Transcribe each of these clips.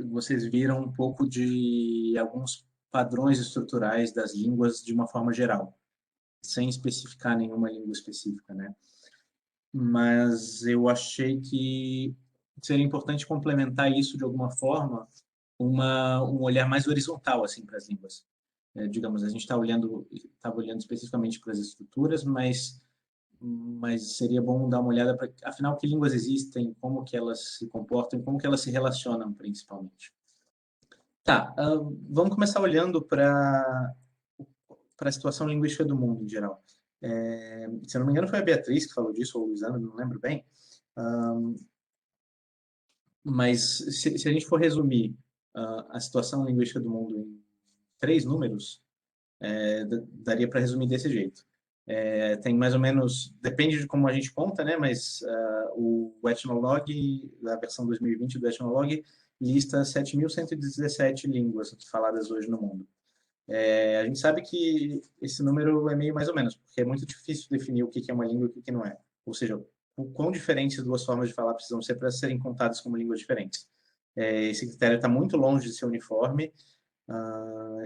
vocês viram um pouco de alguns padrões estruturais das línguas de uma forma geral, sem especificar nenhuma língua específica, né? Mas eu achei que seria importante complementar isso de alguma forma, um olhar mais horizontal assim para as línguas. Digamos, a gente estava olhando especificamente para as estruturas, mas seria bom dar uma olhada para, afinal, que línguas existem, como que elas se comportam, como que elas se relacionam, principalmente. Tá, vamos começar olhando para a situação linguística do mundo em geral. Se eu não me engano, foi a Beatriz que falou disso, ou o Luizano, não lembro bem. Mas se a gente for resumir a situação linguística do mundo em três números, daria para resumir desse jeito. Tem mais ou menos, depende de como a gente conta, né? Mas o Etnologue, da versão 2020 do Etnologue, lista 7.117 línguas faladas hoje no mundo. A gente sabe que esse número é meio mais ou menos, porque é muito difícil definir o que é uma língua e o que não é. Ou seja, o quão diferentes duas formas de falar precisam ser para serem contadas como línguas diferentes. Esse critério está muito longe de ser uniforme.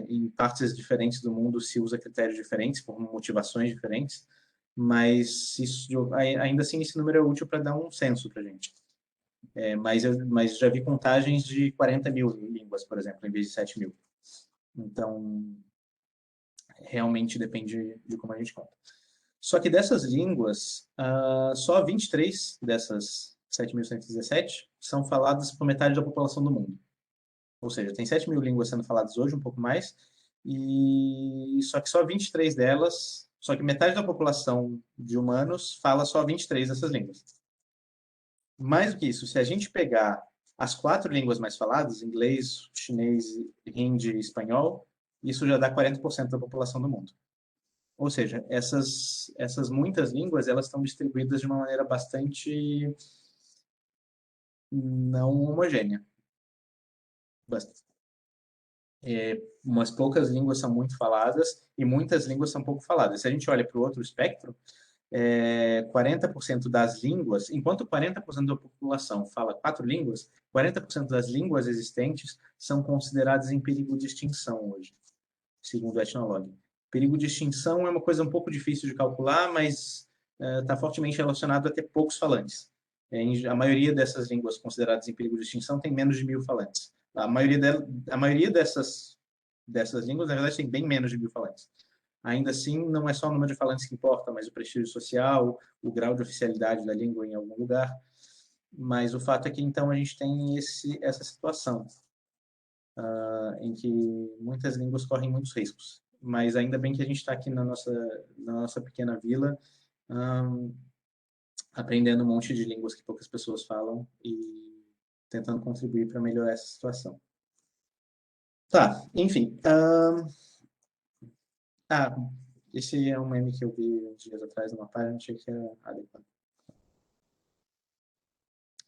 Em partes diferentes do mundo se usa critérios diferentes, por motivações diferentes, mas ainda assim esse número é útil para dar um censo para a gente. Mas já vi contagens de 40 mil línguas, por exemplo, em vez de 7 mil. Então, realmente depende de como a gente conta. Só que dessas línguas, só 23 dessas 7.117 são faladas por metade da população do mundo. Ou seja, tem 7 mil línguas sendo faladas hoje, um pouco mais, e só que só 23 delas, só que metade da população de humanos fala só 23 dessas línguas. Mais do que isso, se a gente pegar as quatro línguas mais faladas, inglês, chinês, hindi e espanhol, isso já dá 40% da população do mundo. Ou seja, essas muitas línguas, elas estão distribuídas de uma maneira bastante não homogênea. Umas poucas línguas são muito faladas e muitas línguas são pouco faladas. Se a gente olha para o outro espectro, 40% das línguas, enquanto 40% da população fala quatro línguas, 40% das línguas existentes são consideradas em perigo de extinção hoje, segundo o Etnologue. Perigo de extinção é uma coisa um pouco difícil de calcular, mas está fortemente relacionado a ter poucos falantes. A maioria dessas línguas consideradas em perigo de extinção tem menos de 1.000 falantes. A maioria dessas línguas, na verdade, tem bem menos de 1.000 falantes. Ainda assim, não é só o número de falantes que importa, mas o prestígio social, o grau de oficialidade da língua em algum lugar. Mas o fato é que, então, a gente tem essa situação em que muitas línguas correm muitos riscos. Mas ainda bem que a gente está aqui na nossa pequena vila, aprendendo um monte de línguas que poucas pessoas falam e tentando contribuir para melhorar essa situação. Tá, enfim. Esse é um meme que eu vi uns dias atrás numa página, achei que era adequado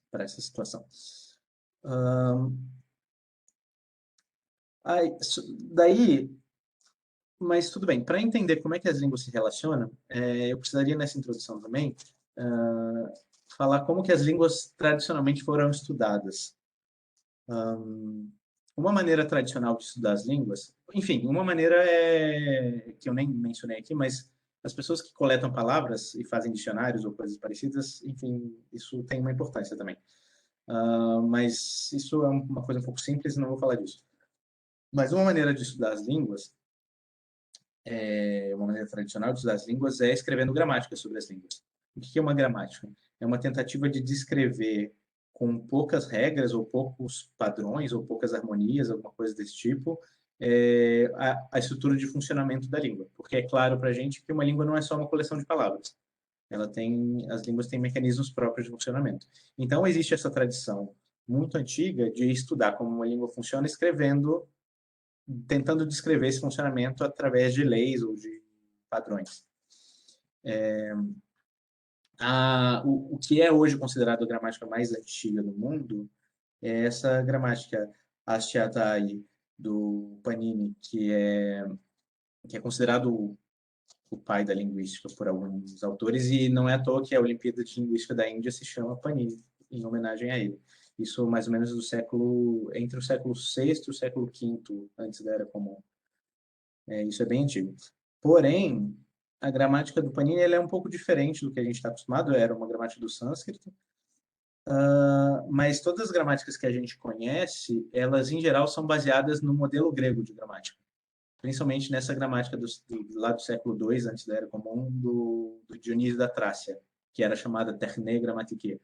para essa situação. Daí, mas tudo bem, para entender como é que as línguas se relacionam, eu precisaria nessa introdução também falar como que as línguas tradicionalmente foram estudadas. Uma maneira tradicional de estudar as línguas, enfim, uma maneira que eu nem mencionei aqui, mas as pessoas que coletam palavras e fazem dicionários ou coisas parecidas, enfim, isso tem uma importância também. Mas isso é uma coisa um pouco simples e não vou falar disso. Mas uma maneira de estudar as línguas, uma maneira tradicional de estudar as línguas é escrevendo gramática sobre as línguas. O que é uma gramática? É uma tentativa de descrever com poucas regras ou poucos padrões ou poucas harmonias, alguma coisa desse tipo, a estrutura de funcionamento da língua. Porque é claro para a gente que uma língua não é só uma coleção de palavras. As línguas têm mecanismos próprios de funcionamento. Então, existe essa tradição muito antiga de estudar como uma língua funciona escrevendo, tentando descrever esse funcionamento através de leis ou de padrões. O que é hoje considerado a gramática mais antiga do mundo é essa gramática Ashtatai do Panini, que é considerado o pai da linguística por alguns autores, e não é à toa que a Olimpíada de Linguística da Índia se chama Panini, em homenagem a ele. Isso mais ou menos entre o século sexto e o século quinto antes da Era Comum. Isso é bem antigo. Porém, a gramática do Panini ela é um pouco diferente do que a gente está acostumado. Era uma gramática do sânscrito, mas todas as gramáticas que a gente conhece, elas em geral são baseadas no modelo grego de gramática, principalmente nessa gramática lá do século II antes da Era Comum do Dionísio da Trácia, que era chamada Techne Grammaticae,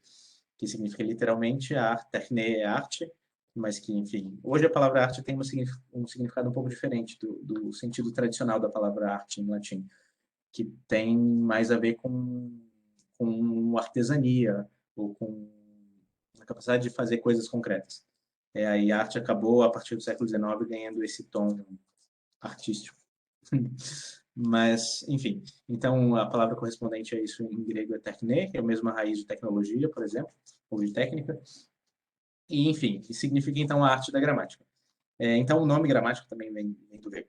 que significa literalmente a arte. Techne é arte, mas que, enfim, hoje a palavra arte tem um significado um pouco diferente do sentido tradicional da palavra arte em latim, que tem mais a ver com artesania ou com a capacidade de fazer coisas concretas. Aí a arte acabou, a partir do século XIX, ganhando esse tom artístico. Mas, enfim, então a palavra correspondente a isso em grego é techne, que é a mesma raiz de tecnologia, por exemplo, ou de técnica. E, enfim, que significa então a arte da gramática. Então o nome gramática também vem do grego.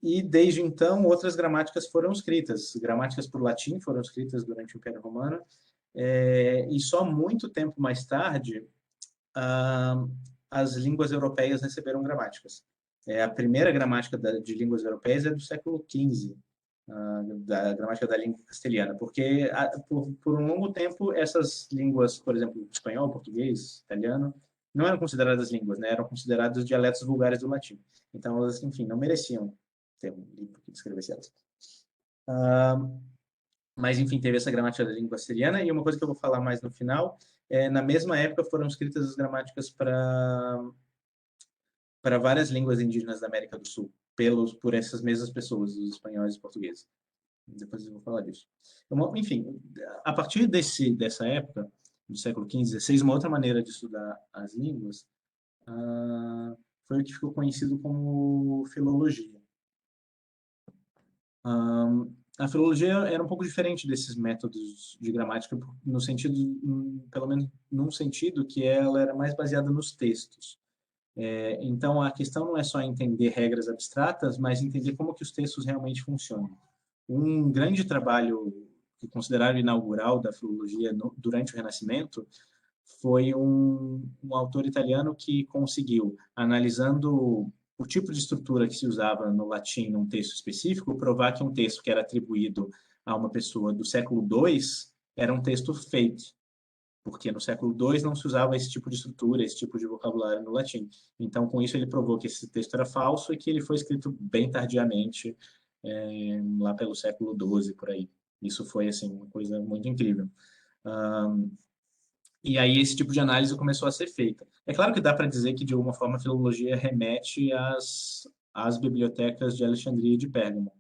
E desde então outras gramáticas foram escritas. Gramáticas por latim foram escritas durante o Império Romano. E só muito tempo mais tarde as línguas europeias receberam gramáticas. A primeira gramática de línguas europeias é do século XV, da gramática da língua castelhana, porque por um longo tempo essas línguas, por exemplo, espanhol, português, italiano, não eram consideradas línguas, né? Eram considerados dialetos vulgares do latim. Então elas, enfim, não mereciam ter um livro que descrevesse elas. Mas, enfim, teve essa gramática da língua castelhana, e uma coisa que eu vou falar mais no final, na mesma época foram escritas as gramáticas para várias línguas indígenas da América do Sul, por essas mesmas pessoas, os espanhóis e portugueses. Depois eu vou falar disso. Enfim, a partir dessa época, do século XV, XVI, uma outra maneira de estudar as línguas foi o que ficou conhecido como filologia. A filologia era um pouco diferente desses métodos de gramática, no sentido, pelo menos num sentido, que ela era mais baseada nos textos. Então, a questão não é só entender regras abstratas, mas entender como que os textos realmente funcionam. Um grande trabalho que considerado inaugural da filologia durante o Renascimento foi um autor italiano que conseguiu, analisando o tipo de estrutura que se usava no latim num texto específico, provar que um texto que era atribuído a uma pessoa do século II era um texto fake, porque no século II não se usava esse tipo de estrutura, esse tipo de vocabulário no latim. Então, com isso, ele provou que esse texto era falso e que ele foi escrito bem tardiamente, lá pelo século XII, por aí. Isso foi, assim, uma coisa muito incrível. E aí esse tipo de análise começou a ser feita. É claro que dá para dizer que, de alguma forma, a filologia remete às bibliotecas de Alexandria e de Pérgamo.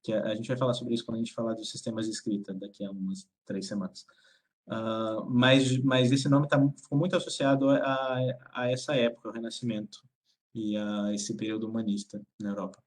Que a gente vai falar sobre isso quando a gente falar dos sistemas de escrita, daqui a umas 3 semanas. Mas esse nome ficou muito associado a essa época, ao Renascimento, e a esse período humanista na Europa.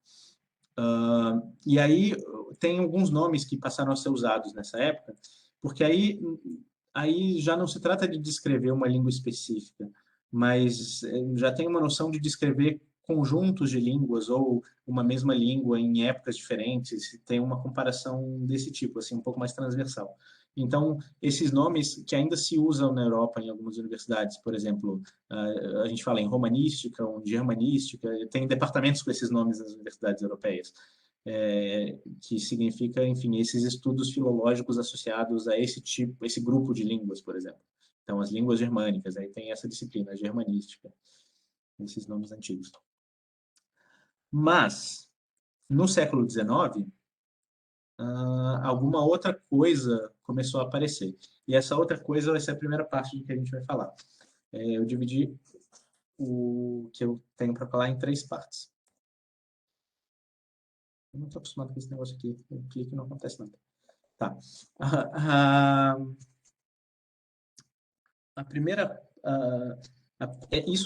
E aí tem alguns nomes que passaram a ser usados nessa época, porque aí já não se trata de descrever uma língua específica, mas já tem uma noção de descrever conjuntos de línguas ou uma mesma língua em épocas diferentes, tem uma comparação desse tipo, assim, um pouco mais transversal. Então, esses nomes que ainda se usam na Europa em algumas universidades, por exemplo, a gente fala em romanística ou em germanística, tem departamentos com esses nomes nas universidades europeias, que significa, enfim, esses estudos filológicos associados a esse grupo de línguas, por exemplo. Então, as línguas germânicas, aí tem essa disciplina, a germanística, esses nomes antigos. Mas, no século XIX, alguma outra coisa começou a aparecer. E essa outra coisa vai ser a primeira parte do que a gente vai falar. Eu dividi o que eu tenho para falar em 3 partes. Eu não estou acostumado com esse negócio aqui. Eu clico e não acontece nada. Tá. A primeira...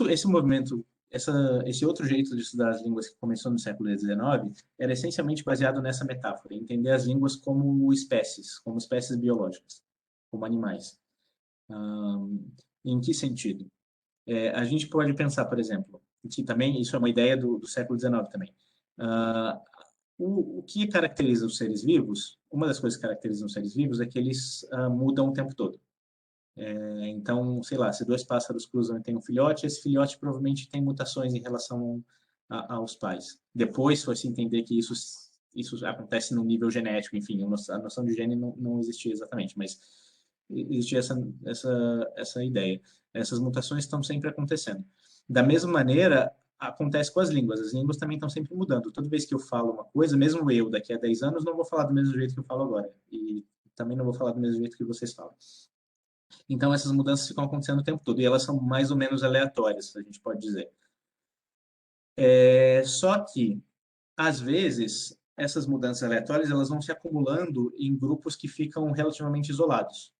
esse movimento, esse outro jeito de estudar as línguas que começou no século XIX era essencialmente baseado nessa metáfora, entender as línguas como espécies biológicas, como animais. Em que sentido? A gente pode pensar, por exemplo, que também isso é uma ideia do século XIX também. O que caracteriza os seres vivos? Uma das coisas que caracterizam os seres vivos é que eles mudam o tempo todo. Então, sei lá, se dois pássaros cruzam e tem um filhote, esse filhote provavelmente tem mutações em relação aos pais. Depois foi-se entender que isso acontece no nível genético, enfim, a noção de gene não existia exatamente, mas existia essa ideia. Essas mutações estão sempre acontecendo. Da mesma maneira, acontece com as línguas. As línguas também estão sempre mudando. Toda vez que eu falo uma coisa, mesmo eu, daqui a 10 anos, não vou falar do mesmo jeito que eu falo agora. E também não vou falar do mesmo jeito que vocês falam. Então, essas mudanças ficam acontecendo o tempo todo e elas são mais ou menos aleatórias, a gente pode dizer. Só que, às vezes, essas mudanças aleatórias elas vão se acumulando em grupos que ficam relativamente isolados.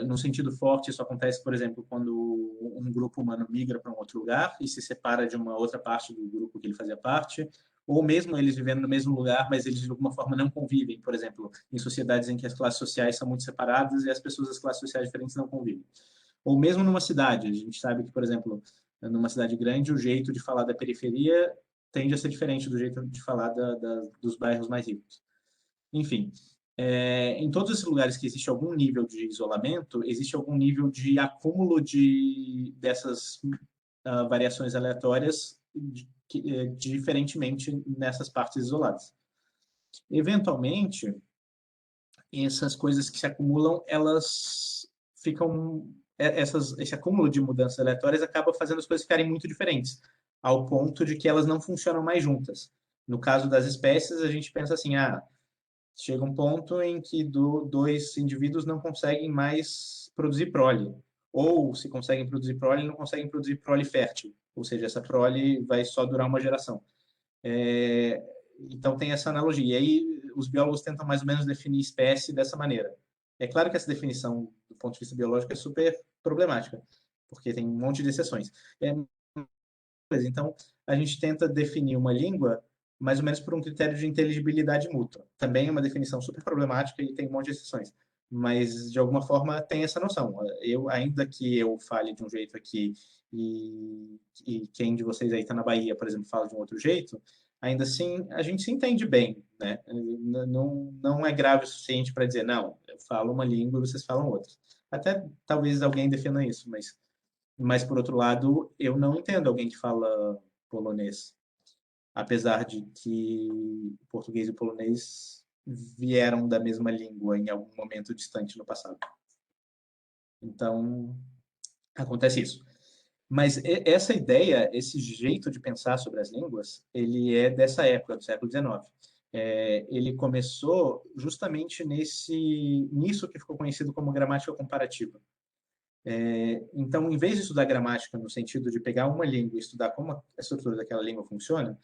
No sentido forte, isso acontece, por exemplo, quando um grupo humano migra para um outro lugar e se separa de uma outra parte do grupo que ele fazia parte, ou mesmo eles vivendo no mesmo lugar, mas eles de alguma forma não convivem, por exemplo, em sociedades em que as classes sociais são muito separadas e as pessoas das classes sociais diferentes não convivem. Ou mesmo numa cidade, a gente sabe que, por exemplo, numa cidade grande, o jeito de falar da periferia tende a ser diferente do jeito de falar dos bairros mais ricos. Enfim, em todos esses lugares que existe algum nível de isolamento, existe algum nível de acúmulo dessas variações aleatórias diferentemente nessas partes isoladas. Eventualmente, essas coisas que se acumulam, elas ficam esse acúmulo de mudanças aleatórias acaba fazendo as coisas ficarem muito diferentes, ao ponto de que elas não funcionam mais juntas. No caso das espécies, a gente pensa assim, chega um ponto em que dois indivíduos não conseguem mais produzir prole, ou se conseguem produzir prole, não conseguem produzir prole fértil, ou seja, essa prole vai só durar uma geração. Então tem essa analogia. E aí os biólogos tentam mais ou menos definir espécie dessa maneira. É claro que essa definição, do ponto de vista biológico, é super problemática, porque tem um monte de exceções. Então, a gente tenta definir uma língua mais ou menos por um critério de inteligibilidade mútua. Também é uma definição super problemática e tem um monte de exceções. Mas, de alguma forma, tem essa noção. Ainda que eu fale de um jeito aqui e quem de vocês aí está na Bahia, por exemplo, fala de um outro jeito, ainda assim a gente se entende bem, né? Não é grave o suficiente para dizer, não, eu falo uma língua e vocês falam outra. Até talvez alguém defenda isso, mas por outro lado, eu não entendo alguém que fala polonês, apesar de que o português e o polonês vieram da mesma língua em algum momento distante no passado. Então, acontece isso. Mas essa ideia, esse jeito de pensar sobre as línguas, ele é dessa época, do século XIX. Ele começou justamente nisso que ficou conhecido como gramática comparativa. Então, em vez de estudar gramática no sentido de pegar uma língua e estudar como a estrutura daquela língua funciona,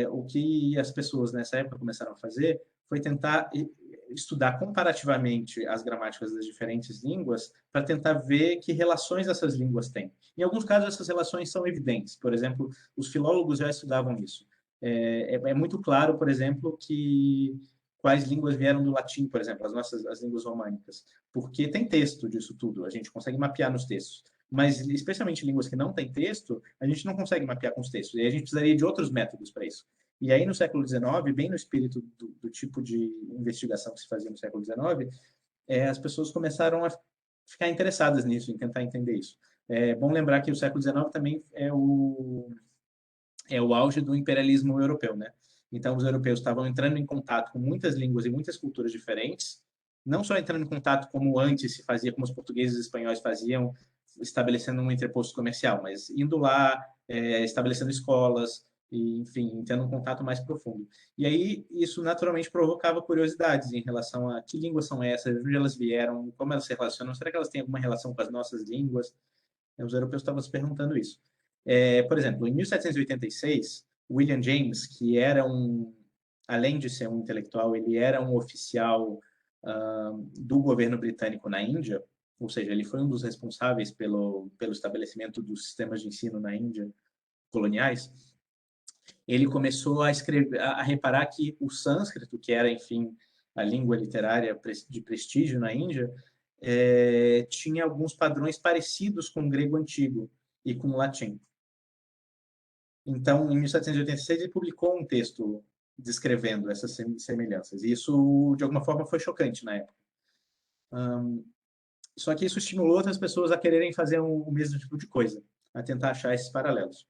o que as pessoas nessa época começaram a fazer foi tentar estudar comparativamente as gramáticas das diferentes línguas para tentar ver que relações essas línguas têm. Em alguns casos, essas relações são evidentes. Por exemplo, os filólogos já estudavam isso. É muito claro, por exemplo, que quais línguas vieram do latim, por exemplo, as línguas românicas, porque tem texto disso tudo, a gente consegue mapear nos textos. Mas, especialmente línguas que não têm texto, a gente não consegue mapear com os textos. E a gente precisaria de outros métodos para isso. E aí, no século XIX, bem no espírito do tipo de investigação que se fazia no século XIX, as pessoas começaram a ficar interessadas nisso, em tentar entender isso. É bom lembrar que o século XIX também é o auge do imperialismo europeu, né? Então, os europeus estavam entrando em contato com muitas línguas e muitas culturas diferentes, não só entrando em contato como antes se fazia, como os portugueses e espanhóis faziam, estabelecendo um interposto comercial, mas indo lá, estabelecendo escolas, e, enfim, tendo um contato mais profundo. E aí, isso naturalmente provocava curiosidades em relação a que línguas são essas, de onde elas vieram, como elas se relacionam, será que elas têm alguma relação com as nossas línguas? Os europeus estavam se perguntando isso. Por exemplo, em 1786, William James, que era além de ser um intelectual, ele era um oficial do governo britânico na Índia, ou seja, ele foi um dos responsáveis pelo estabelecimento dos sistemas de ensino na Índia coloniais. Ele começou a escrever, a reparar que o sânscrito, que era, enfim, a língua literária de prestígio na Índia, tinha alguns padrões parecidos com o grego antigo e com o latim. Então, em 1786, ele publicou um texto descrevendo essas semelhanças. E isso, de alguma forma, foi chocante na época. Só que isso estimulou outras pessoas a quererem fazer o mesmo tipo de coisa, a tentar achar esses paralelos.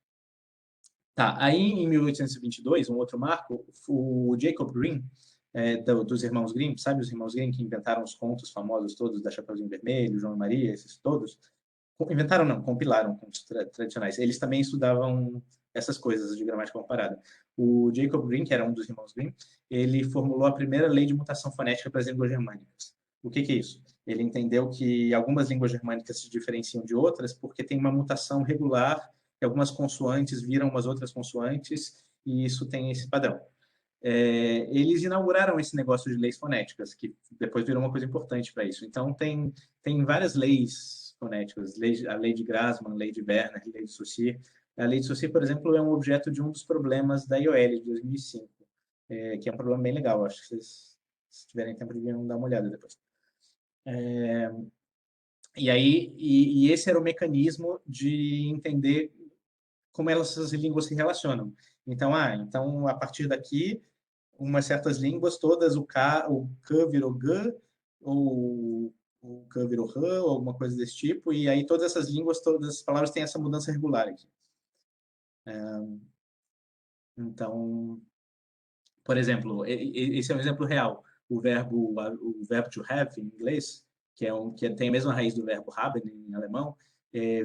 Tá, aí em 1822, um outro marco, o Jacob Grimm, dos Irmãos Grimm, sabe os Irmãos Grimm que inventaram os contos famosos todos da Chapeuzinho Vermelho, João e Maria, esses todos? Inventaram não, compilaram contos tradicionais. Eles também estudavam essas coisas de gramática comparada. O Jacob Grimm, que era um dos Irmãos Grimm, ele formulou a primeira lei de mutação fonética para as línguas germânicas. O que é isso? Ele entendeu que algumas línguas germânicas se diferenciam de outras porque tem uma mutação regular, que algumas consoantes viram umas outras consoantes, e isso tem esse padrão. Eles inauguraram esse negócio de leis fonéticas, que depois virou uma coisa importante para isso. Então, tem várias leis fonéticas, a lei de Grassmann, a lei de Werner, a lei de Saussure. A lei de Saussure, por exemplo, é um objeto de um dos problemas da IOL de 2005, que é um problema bem legal. Acho que vocês, se tiverem tempo, deviam dar uma olhada depois. E esse era o mecanismo de entender como essas línguas se relacionam. Então, a partir daqui, umas certas línguas, todas o K virou G, ou o K virou R, ou alguma coisa desse tipo, e aí todas essas línguas, todas as palavras têm essa mudança regular aqui. Então, por exemplo, esse é um exemplo real. O verbo to have, em inglês, que tem a mesma raiz do verbo haben, em alemão, é,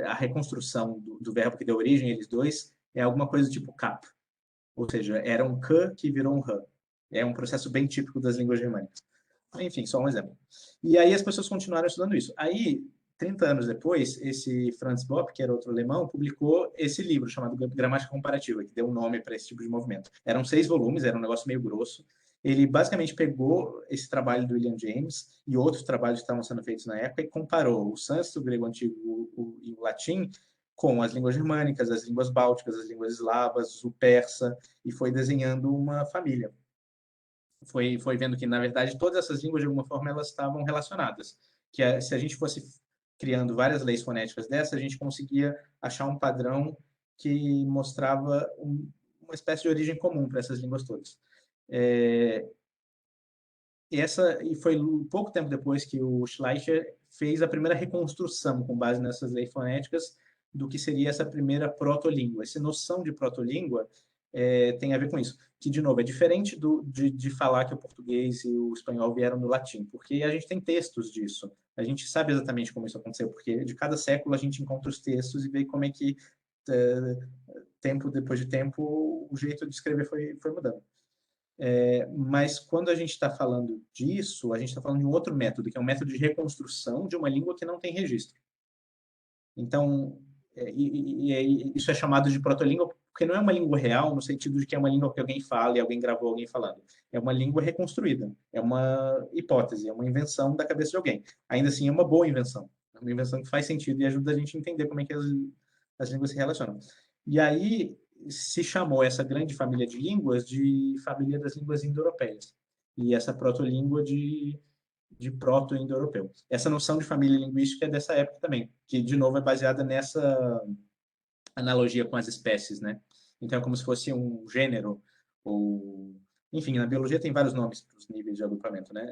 a reconstrução do verbo que deu origem, eles dois, é alguma coisa tipo cap. Ou seja, era um K que virou um R. É um processo bem típico das línguas germânicas. Enfim, só um exemplo. E aí as pessoas continuaram estudando isso. Aí, 30 anos depois, esse Franz Bopp, que era outro alemão, publicou esse livro chamado Gramática Comparativa, que deu um nome para esse tipo de movimento. Eram 6 volumes, era um negócio meio grosso. Ele basicamente pegou esse trabalho do William James e outros trabalhos que estavam sendo feitos na época e comparou o sânscrito, o grego antigo e o latim com as línguas germânicas, as línguas bálticas, as línguas eslavas, o persa, e foi desenhando uma família. Foi vendo que, na verdade, todas essas línguas, de alguma forma, elas estavam relacionadas. Se a gente fosse criando várias leis fonéticas dessas, a gente conseguia achar um padrão que mostrava uma espécie de origem comum para essas línguas todas. E foi pouco tempo depois que o Schleicher fez a primeira reconstrução com base nessas leis fonéticas do que seria essa primeira protolíngua. Essa noção de protolíngua tem a ver com isso, que, de novo, é diferente de falar que o português e o espanhol vieram do latim, porque a gente tem textos disso. A gente sabe exatamente como isso aconteceu, porque de cada século a gente encontra os textos e vê como é que, tempo depois de tempo, o jeito de escrever foi mudando. Mas quando a gente está falando disso, a gente está falando de um outro método, que é um método de reconstrução de uma língua que não tem registro. Então, isso é chamado de protolíngua porque não é uma língua real, no sentido de que é uma língua que alguém fala e alguém gravou alguém falando. É uma língua reconstruída, é uma hipótese, é uma invenção da cabeça de alguém. Ainda assim, é uma boa invenção. É uma invenção que faz sentido e ajuda a gente a entender como é que as línguas se relacionam. E aí se chamou essa grande família de línguas de família das línguas indo-europeias. E essa protolíngua de proto-indo-europeu. Essa noção de família linguística é dessa época também, que, de novo, é baseada nessa analogia com as espécies, né? Então, é como se fosse um gênero, ou... Enfim, na biologia tem vários nomes para os níveis de agrupamento, né?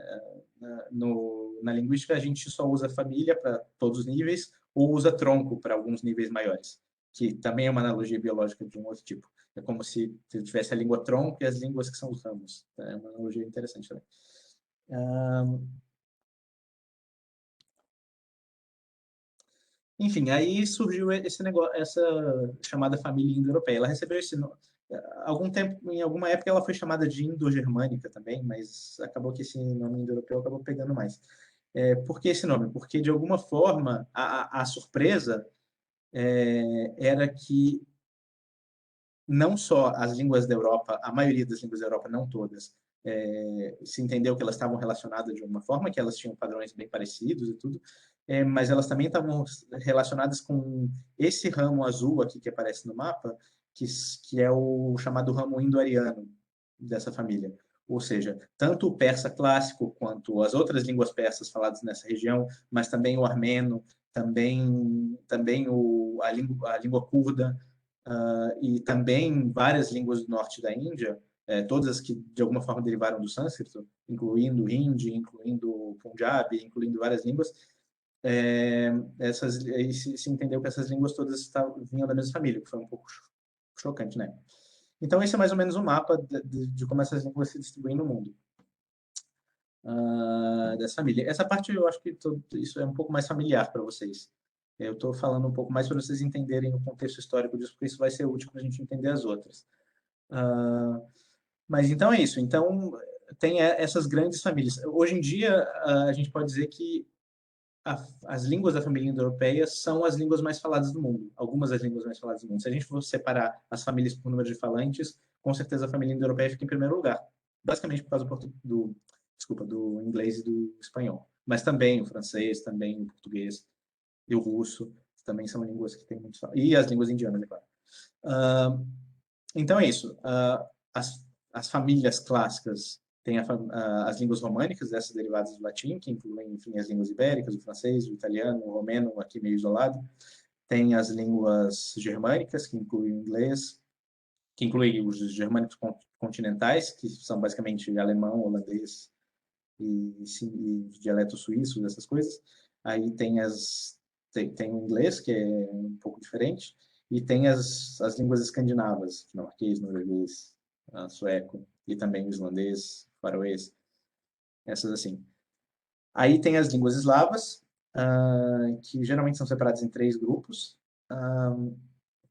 Na linguística, a gente só usa família para todos os níveis, ou usa tronco para alguns níveis maiores, que também é uma analogia biológica de um outro tipo. É como se tivesse a língua tronco e as línguas que são os ramos. É uma analogia interessante também. Enfim, aí surgiu esse negócio, essa chamada família indo-europeia. Ela recebeu esse nome. Algum tempo, em alguma época, ela foi chamada de indo-germânica também, mas acabou que esse nome indo-europeu acabou pegando mais. Por que esse nome? Porque, de alguma forma, a surpresa era que não só as línguas da Europa, a maioria das línguas da Europa, não todas, se entendeu que elas estavam relacionadas de alguma forma, que elas tinham padrões bem parecidos e tudo, mas elas também estavam relacionadas com esse ramo azul aqui que aparece no mapa, que é o chamado ramo indo-ariano dessa família. Ou seja, tanto o persa clássico quanto as outras línguas persas faladas nessa região, mas também o armeno, também a língua curda, e também várias línguas do norte da Índia, todas as que de alguma forma derivaram do sânscrito, incluindo Hindi, incluindo Punjabi, incluindo várias línguas, se entendeu que essas línguas todas vinham da mesma família, que foi um pouco chocante, né? Então, esse é mais ou menos o mapa de como essas línguas se distribuem no mundo, dessa família. Essa parte eu acho que isso é um pouco mais familiar para vocês. Eu estou falando um pouco mais para vocês entenderem o contexto histórico disso, porque isso vai ser útil para a gente entender as outras. Mas então é isso. Então, tem essas grandes famílias. Hoje em dia, a gente pode dizer que as línguas da família indo-europeia são as línguas mais faladas do mundo. Algumas das línguas mais faladas do mundo. Se a gente for separar as famílias por número de falantes, com certeza a família indo-europeia fica em primeiro lugar. Basicamente por causa do inglês e do espanhol. Mas também o francês, também o português e o russo também são línguas que tem muito... E as línguas indianas, é claro. Então é isso. As famílias clássicas têm as línguas românicas, essas derivadas do latim, que incluem, enfim, as línguas ibéricas, o francês, o italiano, o romeno, aqui meio isolado. Tem as línguas germânicas, que incluem o inglês, que incluem os germânicos continentais, que são basicamente alemão, holandês e dialeto suíço, essas coisas. Aí tem o inglês, que é um pouco diferente, e tem as línguas escandinavas, dinamarquês, norueguês, sueco, e também o islandês, faroês, essas assim. Aí tem as línguas eslavas, que geralmente são separadas em 3 grupos,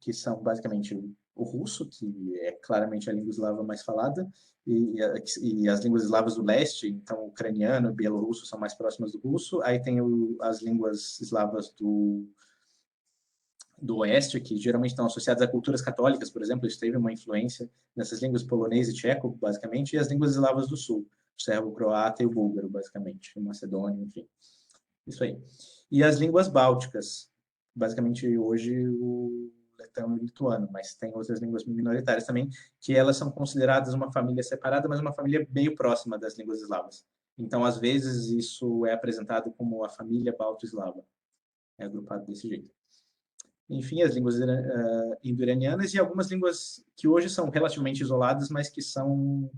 que são basicamente o russo, que é claramente a língua eslava mais falada, e as línguas eslavas do leste, então o ucraniano e bielorrusso são mais próximas do russo. Aí tem as línguas eslavas do oeste, que geralmente estão associadas a culturas católicas, por exemplo, isso teve uma influência nessas línguas, polonês e tcheco, basicamente, e as línguas eslavas do sul, o serbo-croata e o búlgaro, basicamente, o macedônio, enfim. Isso aí. E as línguas bálticas, basicamente hoje o letão e o lituano, mas tem outras línguas minoritárias também, que elas são consideradas uma família separada, mas uma família meio próxima das línguas eslavas. Então, às vezes, isso é apresentado como a família balto-eslava. É agrupado desse jeito. Enfim, as línguas indo-iranianas e algumas línguas que hoje são relativamente isoladas, mas que são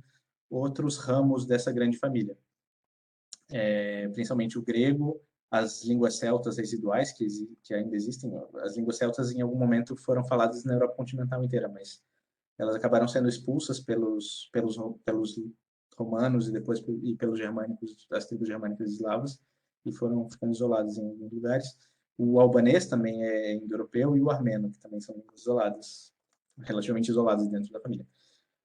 outros ramos dessa grande família. Principalmente o grego, as línguas celtas residuais, que ainda existem. As línguas celtas, em algum momento, foram faladas na Europa continental inteira, mas elas acabaram sendo expulsas pelos romanos e depois pelos germânicos, as tribos germânicas eslavas, e foram ficando isoladas em alguns lugares. O albanês também é indo-europeu, e o armeno, que também são isoladas, relativamente isoladas dentro da família.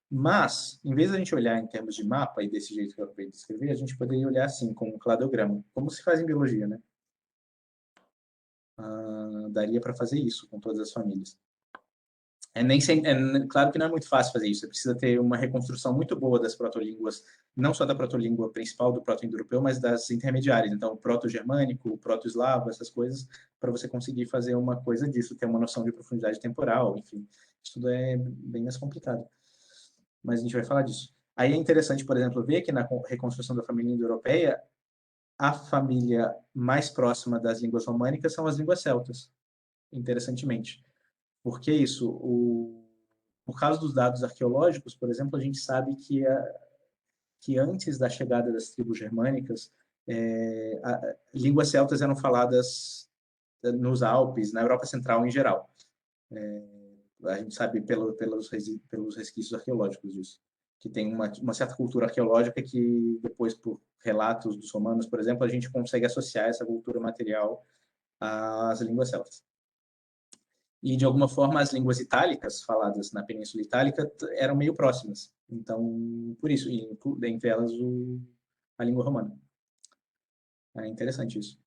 Mas, em vez de a gente olhar em termos de mapa, e desse jeito que eu acabei de descrever, a gente poderia olhar assim, com um cladograma, como se faz em biologia, né? Daria para fazer isso com todas as famílias. Claro que não é muito fácil fazer isso. Você precisa ter uma reconstrução muito boa das protolínguas, não só da protolíngua principal do proto-indo-europeu, mas das intermediárias. Então, o proto-germânico, o proto-eslavo, essas coisas, para você conseguir fazer uma coisa disso, ter uma noção de profundidade temporal, enfim. Isso tudo é bem mais complicado. Mas a gente vai falar disso. Aí é interessante, por exemplo, ver que na reconstrução da família indo-europeia, a família mais próxima das línguas românicas são as línguas celtas, interessantemente. Por que isso? Por causa dos dados arqueológicos, por exemplo, a gente sabe que antes da chegada das tribos germânicas, línguas celtas eram faladas nos Alpes, na Europa Central em geral. A gente sabe pelos resquícios arqueológicos disso, que tem uma certa cultura arqueológica que depois, por relatos dos romanos, por exemplo, a gente consegue associar essa cultura material às línguas celtas. E, de alguma forma, as línguas itálicas faladas na Península Itálica eram meio próximas. Então, por isso, dentre elas, a língua romana. É interessante isso.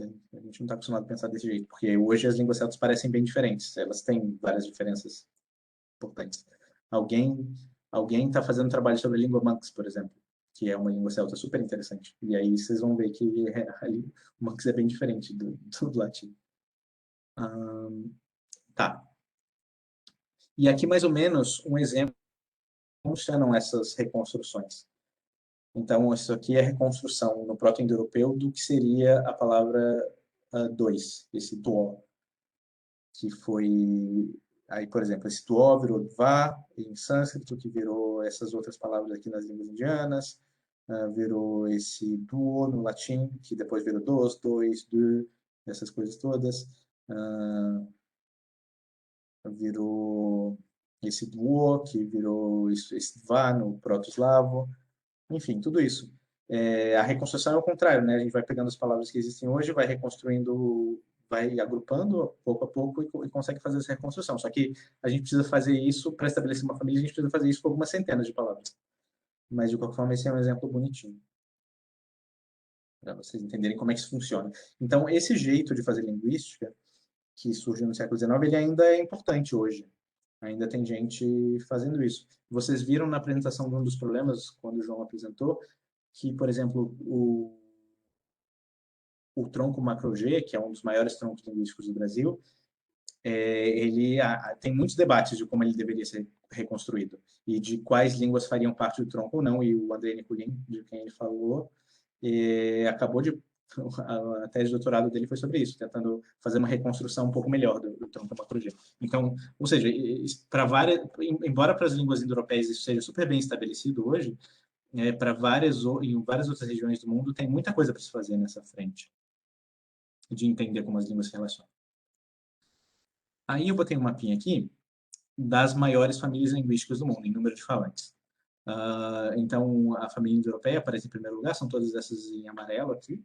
A gente não está acostumado a pensar desse jeito, porque hoje as línguas celtas parecem bem diferentes. Elas têm várias diferenças importantes. Alguém está fazendo trabalho sobre a língua Manx, por exemplo, que é uma língua celta super interessante. E aí vocês vão ver que o Manx é bem diferente do latim. Tá. E aqui, mais ou menos, um exemplo de como funcionam essas reconstruções. Então, isso aqui é a reconstrução no proto-indo-europeu do que seria a palavra dois, esse duo, que foi Aí, por exemplo, esse tuó virou vá em sânscrito, que virou essas outras palavras aqui nas línguas indianas. Virou esse duo no latim, que depois virou dos, dois, do, essas coisas todas. Virou esse duo, que virou esse vá no proto-eslavo. Enfim, tudo isso. A reconstrução é o contrário, né? A gente vai pegando as palavras que existem hoje, vai reconstruindo, vai agrupando pouco a pouco e consegue fazer essa reconstrução. Só que a gente precisa fazer isso, para estabelecer uma família, a gente precisa fazer isso com algumas centenas de palavras. Mas, de qualquer forma, esse é um exemplo bonitinho, para vocês entenderem como é que isso funciona. Então, esse jeito de fazer linguística, que surgiu no século XIX, ele ainda é importante hoje. Ainda tem gente fazendo isso. Vocês viram na apresentação de um dos problemas, quando o João apresentou, que, por exemplo, o tronco macro-G, que é um dos maiores troncos linguísticos do Brasil, ele tem muitos debates de como ele deveria ser reconstruído e de quais línguas fariam parte do tronco ou não. E o André Nicolin, de quem ele falou, acabou de a tese de doutorado dele foi sobre isso, tentando fazer uma reconstrução um pouco melhor do tronco macro-G. Então, ou seja, para várias, embora para as línguas indo-europeias isso seja super bem estabelecido hoje, para em várias outras regiões do mundo tem muita coisa para se fazer nessa frente de entender como as línguas se relacionam. Aí eu botei um mapinha aqui das maiores famílias linguísticas do mundo, em número de falantes. Então, a família indo-europeia aparece em primeiro lugar, são todas essas em amarelo aqui.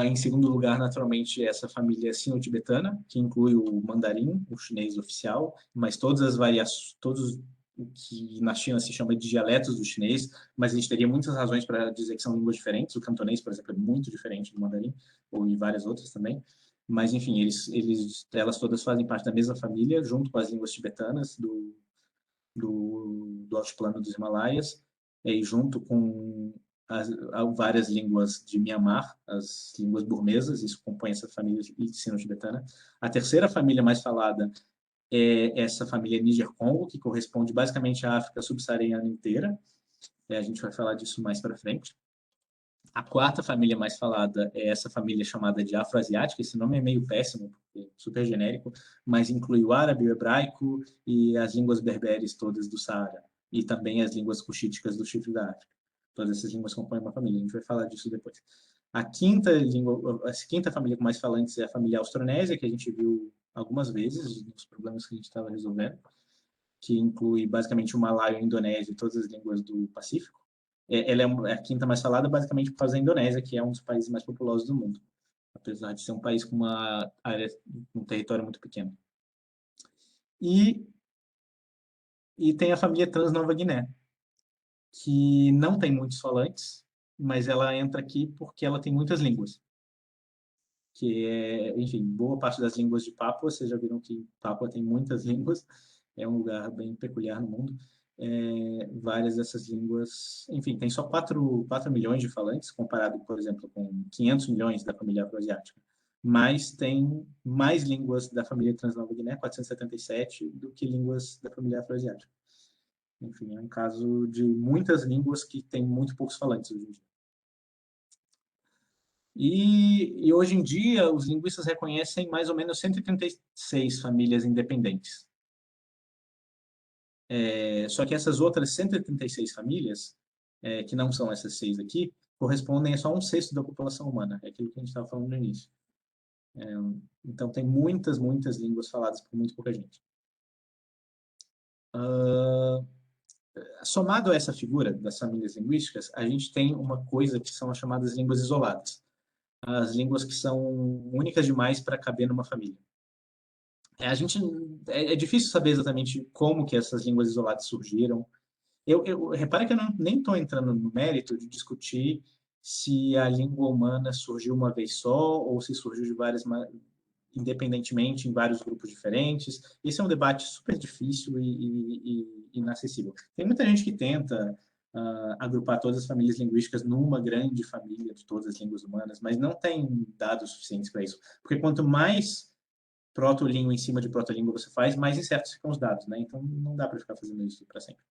Em segundo lugar, naturalmente, essa família sino-tibetana, que inclui o mandarim, o chinês oficial, mas todas as variações, todos o que na China se chama de dialetos do chinês, mas a gente teria muitas razões para dizer que são línguas diferentes. O cantonês, por exemplo, é muito diferente do mandarim, ou em várias outras também. Mas, enfim, elas todas fazem parte da mesma família, junto com as línguas tibetanas do altiplano dos Himalaias, e junto com várias línguas de Mianmar, as línguas burmesas, isso compõe essa família sino-tibetana. A terceira família mais falada é essa família Níger-Congo, que corresponde basicamente à África subsaariana inteira. A gente vai falar disso mais para frente. A quarta família mais falada é essa família chamada de afroasiática. Esse nome é meio péssimo, porque é super genérico, mas inclui o árabe, o hebraico e as línguas berberes todas do Saara, e também as línguas cuxíticas do Chifre da África. Todas essas línguas compõem uma família, a gente vai falar disso depois. A quinta família com mais falantes é a família austronésia, que a gente viu algumas vezes nos problemas que a gente estava resolvendo, que inclui basicamente o malaio, o indonésio e todas as línguas do Pacífico. Ela é a quinta mais falada basicamente por causa da Indonésia, que é um dos países mais populosos do mundo, apesar de ser um país com uma área, um território muito pequeno. E tem a família Transnova Guiné, que não tem muitos falantes, mas ela entra aqui porque ela tem muitas línguas. Que é, enfim, boa parte das línguas de Papua, vocês já viram que Papua tem muitas línguas, é um lugar bem peculiar no mundo. Várias dessas línguas, enfim, tem só 4 milhões de falantes, comparado, por exemplo, com 500 milhões da família afroasiática. Mas tem mais línguas da família Transnova Guiné, 477, do que línguas da família afroasiática. Enfim, é um caso de muitas línguas que tem muito poucos falantes hoje em dia. E hoje em dia, os linguistas reconhecem mais ou menos 136 famílias independentes. Só que essas outras 136 famílias, que não são essas 6 aqui, correspondem a só 1/6 da população humana. É aquilo que a gente estava falando no início. Então, tem muitas, muitas línguas faladas por muito pouca gente. Somado a essa figura das famílias linguísticas, a gente tem uma coisa que são as chamadas línguas isoladas. As línguas que são únicas demais para caber numa família. É difícil saber exatamente como que essas línguas isoladas surgiram. Repara que eu nem estou entrando no mérito de discutir se a língua humana surgiu uma vez só ou se surgiu de várias, independentemente em vários grupos diferentes. Esse é um debate super difícil e inacessível. Tem muita gente que tenta agrupar todas as famílias linguísticas numa grande família de todas as línguas humanas, mas não tem dados suficientes para isso. Porque quanto mais protolíngua em cima de protolíngua você faz, mais incertos ficam os dados, né? Então não dá para ficar fazendo isso para sempre.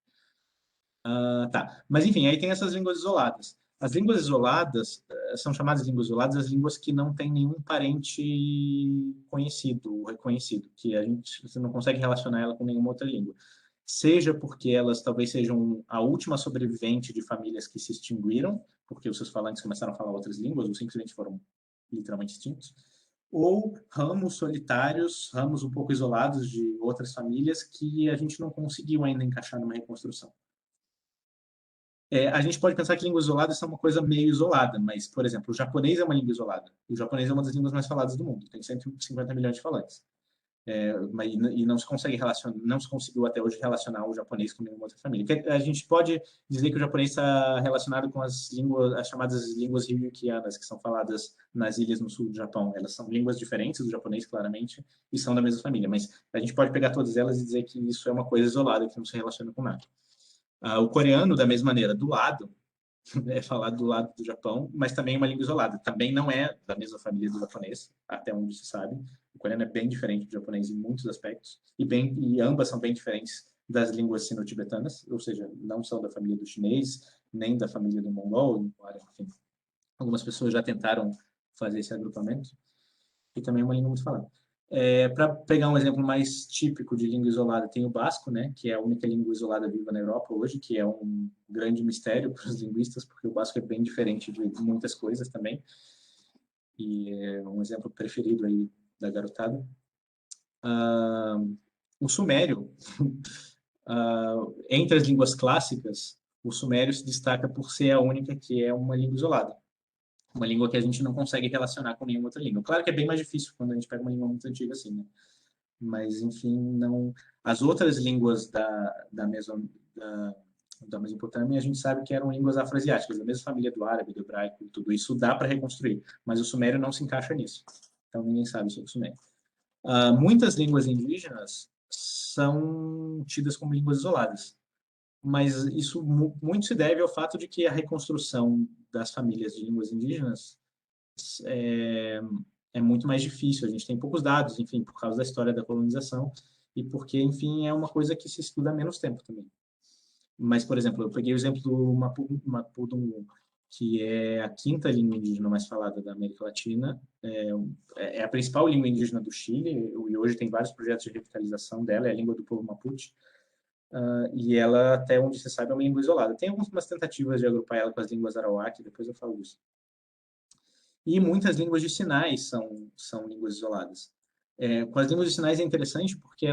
Tá. Mas enfim, aí tem essas línguas isoladas. As línguas isoladas são chamadas de línguas isoladas as línguas que não têm nenhum parente conhecido ou reconhecido, que você não consegue relacionar ela com nenhuma outra língua. Seja porque elas talvez sejam a última sobrevivente de famílias que se extinguiram, porque os seus falantes começaram a falar outras línguas, ou simplesmente foram literalmente extintos, ou ramos solitários, ramos um pouco isolados de outras famílias que a gente não conseguiu ainda encaixar numa reconstrução. A gente pode pensar que línguas isoladas são uma coisa meio isolada, mas, por exemplo, o japonês é uma língua isolada. O japonês é uma das línguas mais faladas do mundo, tem 150 milhões de falantes. E não se consegue relacionar, não se conseguiu até hoje relacionar o japonês com nenhuma outra família. A gente pode dizer que o japonês está relacionado com as línguas, as chamadas línguas ryukyuanas, que são faladas nas ilhas no sul do Japão. Elas são línguas diferentes do japonês, claramente, e são da mesma família, mas a gente pode pegar todas elas e dizer que isso é uma coisa isolada, que não se relaciona com nada. O coreano, da mesma maneira, do lado, é falado do lado do Japão, mas também é uma língua isolada. Também não é da mesma família do japonês, até onde se sabe. O coreano é bem diferente do japonês em muitos aspectos, e ambas são bem diferentes das línguas sino-tibetanas, ou seja, não são da família do chinês, nem da família do mongol, enfim. Algumas pessoas já tentaram fazer esse agrupamento, e também é uma língua muito falada. Para pegar um exemplo mais típico de língua isolada, tem o basco, né, que é a única língua isolada viva na Europa hoje, que é um grande mistério para os linguistas, porque o basco é bem diferente de muitas coisas também. E é um exemplo preferido aí da garotada. O sumério, entre as línguas clássicas, o sumério se destaca por ser a única que é uma língua isolada. Uma língua que a gente não consegue relacionar com nenhuma outra língua. Claro que é bem mais difícil quando a gente pega uma língua muito antiga assim, né? Mas, enfim, não. As outras línguas da Mesopotâmia, a gente sabe que eram línguas afroasiáticas, da mesma família do árabe, do hebraico, tudo isso dá para reconstruir, mas o sumério não se encaixa nisso. Então, ninguém sabe sobre o sumério. Muitas línguas indígenas são tidas como línguas isoladas, mas isso muito se deve ao fato de que a reconstrução das famílias de línguas indígenas é, é muito mais difícil. A gente tem poucos dados, enfim, por causa da história da colonização e porque, enfim, é uma coisa que se estuda há menos tempo também. Mas, por exemplo, eu peguei o exemplo do Mapudungun, que é a quinta língua indígena mais falada da América Latina. É a principal língua indígena do Chile, e hoje tem vários projetos de revitalização dela, é a língua do povo Mapuche. E ela, até onde se sabe, é uma língua isolada. Tem algumas tentativas de agrupar ela com as línguas arawak, depois eu falo disso. E muitas línguas de sinais são línguas isoladas. Com as línguas de sinais é interessante porque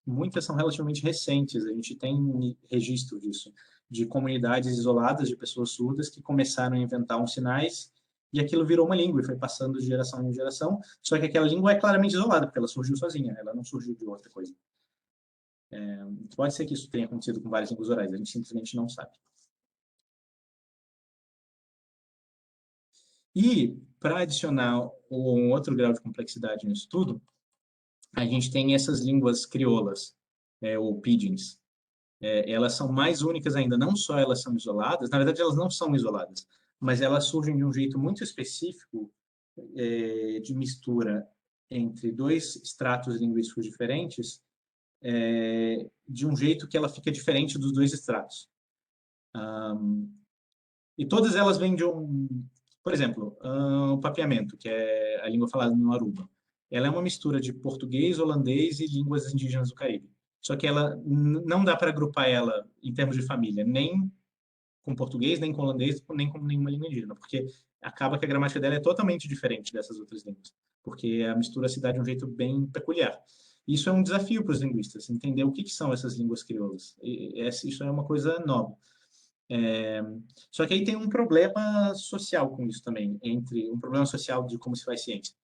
muitas são relativamente recentes, a gente tem registro disso, de comunidades isoladas de pessoas surdas que começaram a inventar uns sinais e aquilo virou uma língua e foi passando de geração em geração, só que aquela língua é claramente isolada, porque ela surgiu sozinha, ela não surgiu de outra coisa. Pode ser que isso tenha acontecido com várias línguas orais, a gente simplesmente não sabe. E, para adicionar um outro grau de complexidade no estudo, a gente tem essas línguas crioulas, ou pidgins. Elas são mais únicas ainda, não só elas são isoladas, na verdade elas não são isoladas, mas elas surgem de um jeito muito específico de mistura entre dois estratos linguísticos diferentes, de um jeito que ela fica diferente dos dois estratos. E todas elas vêm de por exemplo, o papiamento, que é a língua falada no Aruba. Ela é uma mistura de português, holandês e línguas indígenas do Caribe. Só que ela não dá para agrupar ela em termos de família, nem com português, nem com holandês, nem com nenhuma língua indígena, porque acaba que a gramática dela é totalmente diferente dessas outras línguas, porque a mistura se dá de um jeito bem peculiar. Isso é um desafio para os linguistas, entender o que são essas línguas crioulas. Isso é uma coisa nova. Só que aí tem um problema social com isso também, um problema social de como se faz ciência.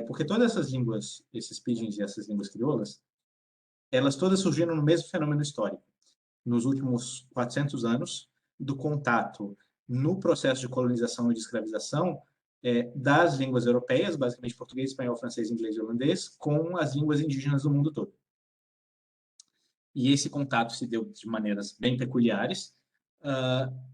Porque todas essas línguas, esses pidgins e essas línguas crioulas, elas todas surgiram no mesmo fenômeno histórico, nos últimos 400 anos, do contato no processo de colonização e de escravização das línguas europeias, basicamente português, espanhol, francês, inglês e holandês, com as línguas indígenas do mundo todo. E esse contato se deu de maneiras bem peculiares,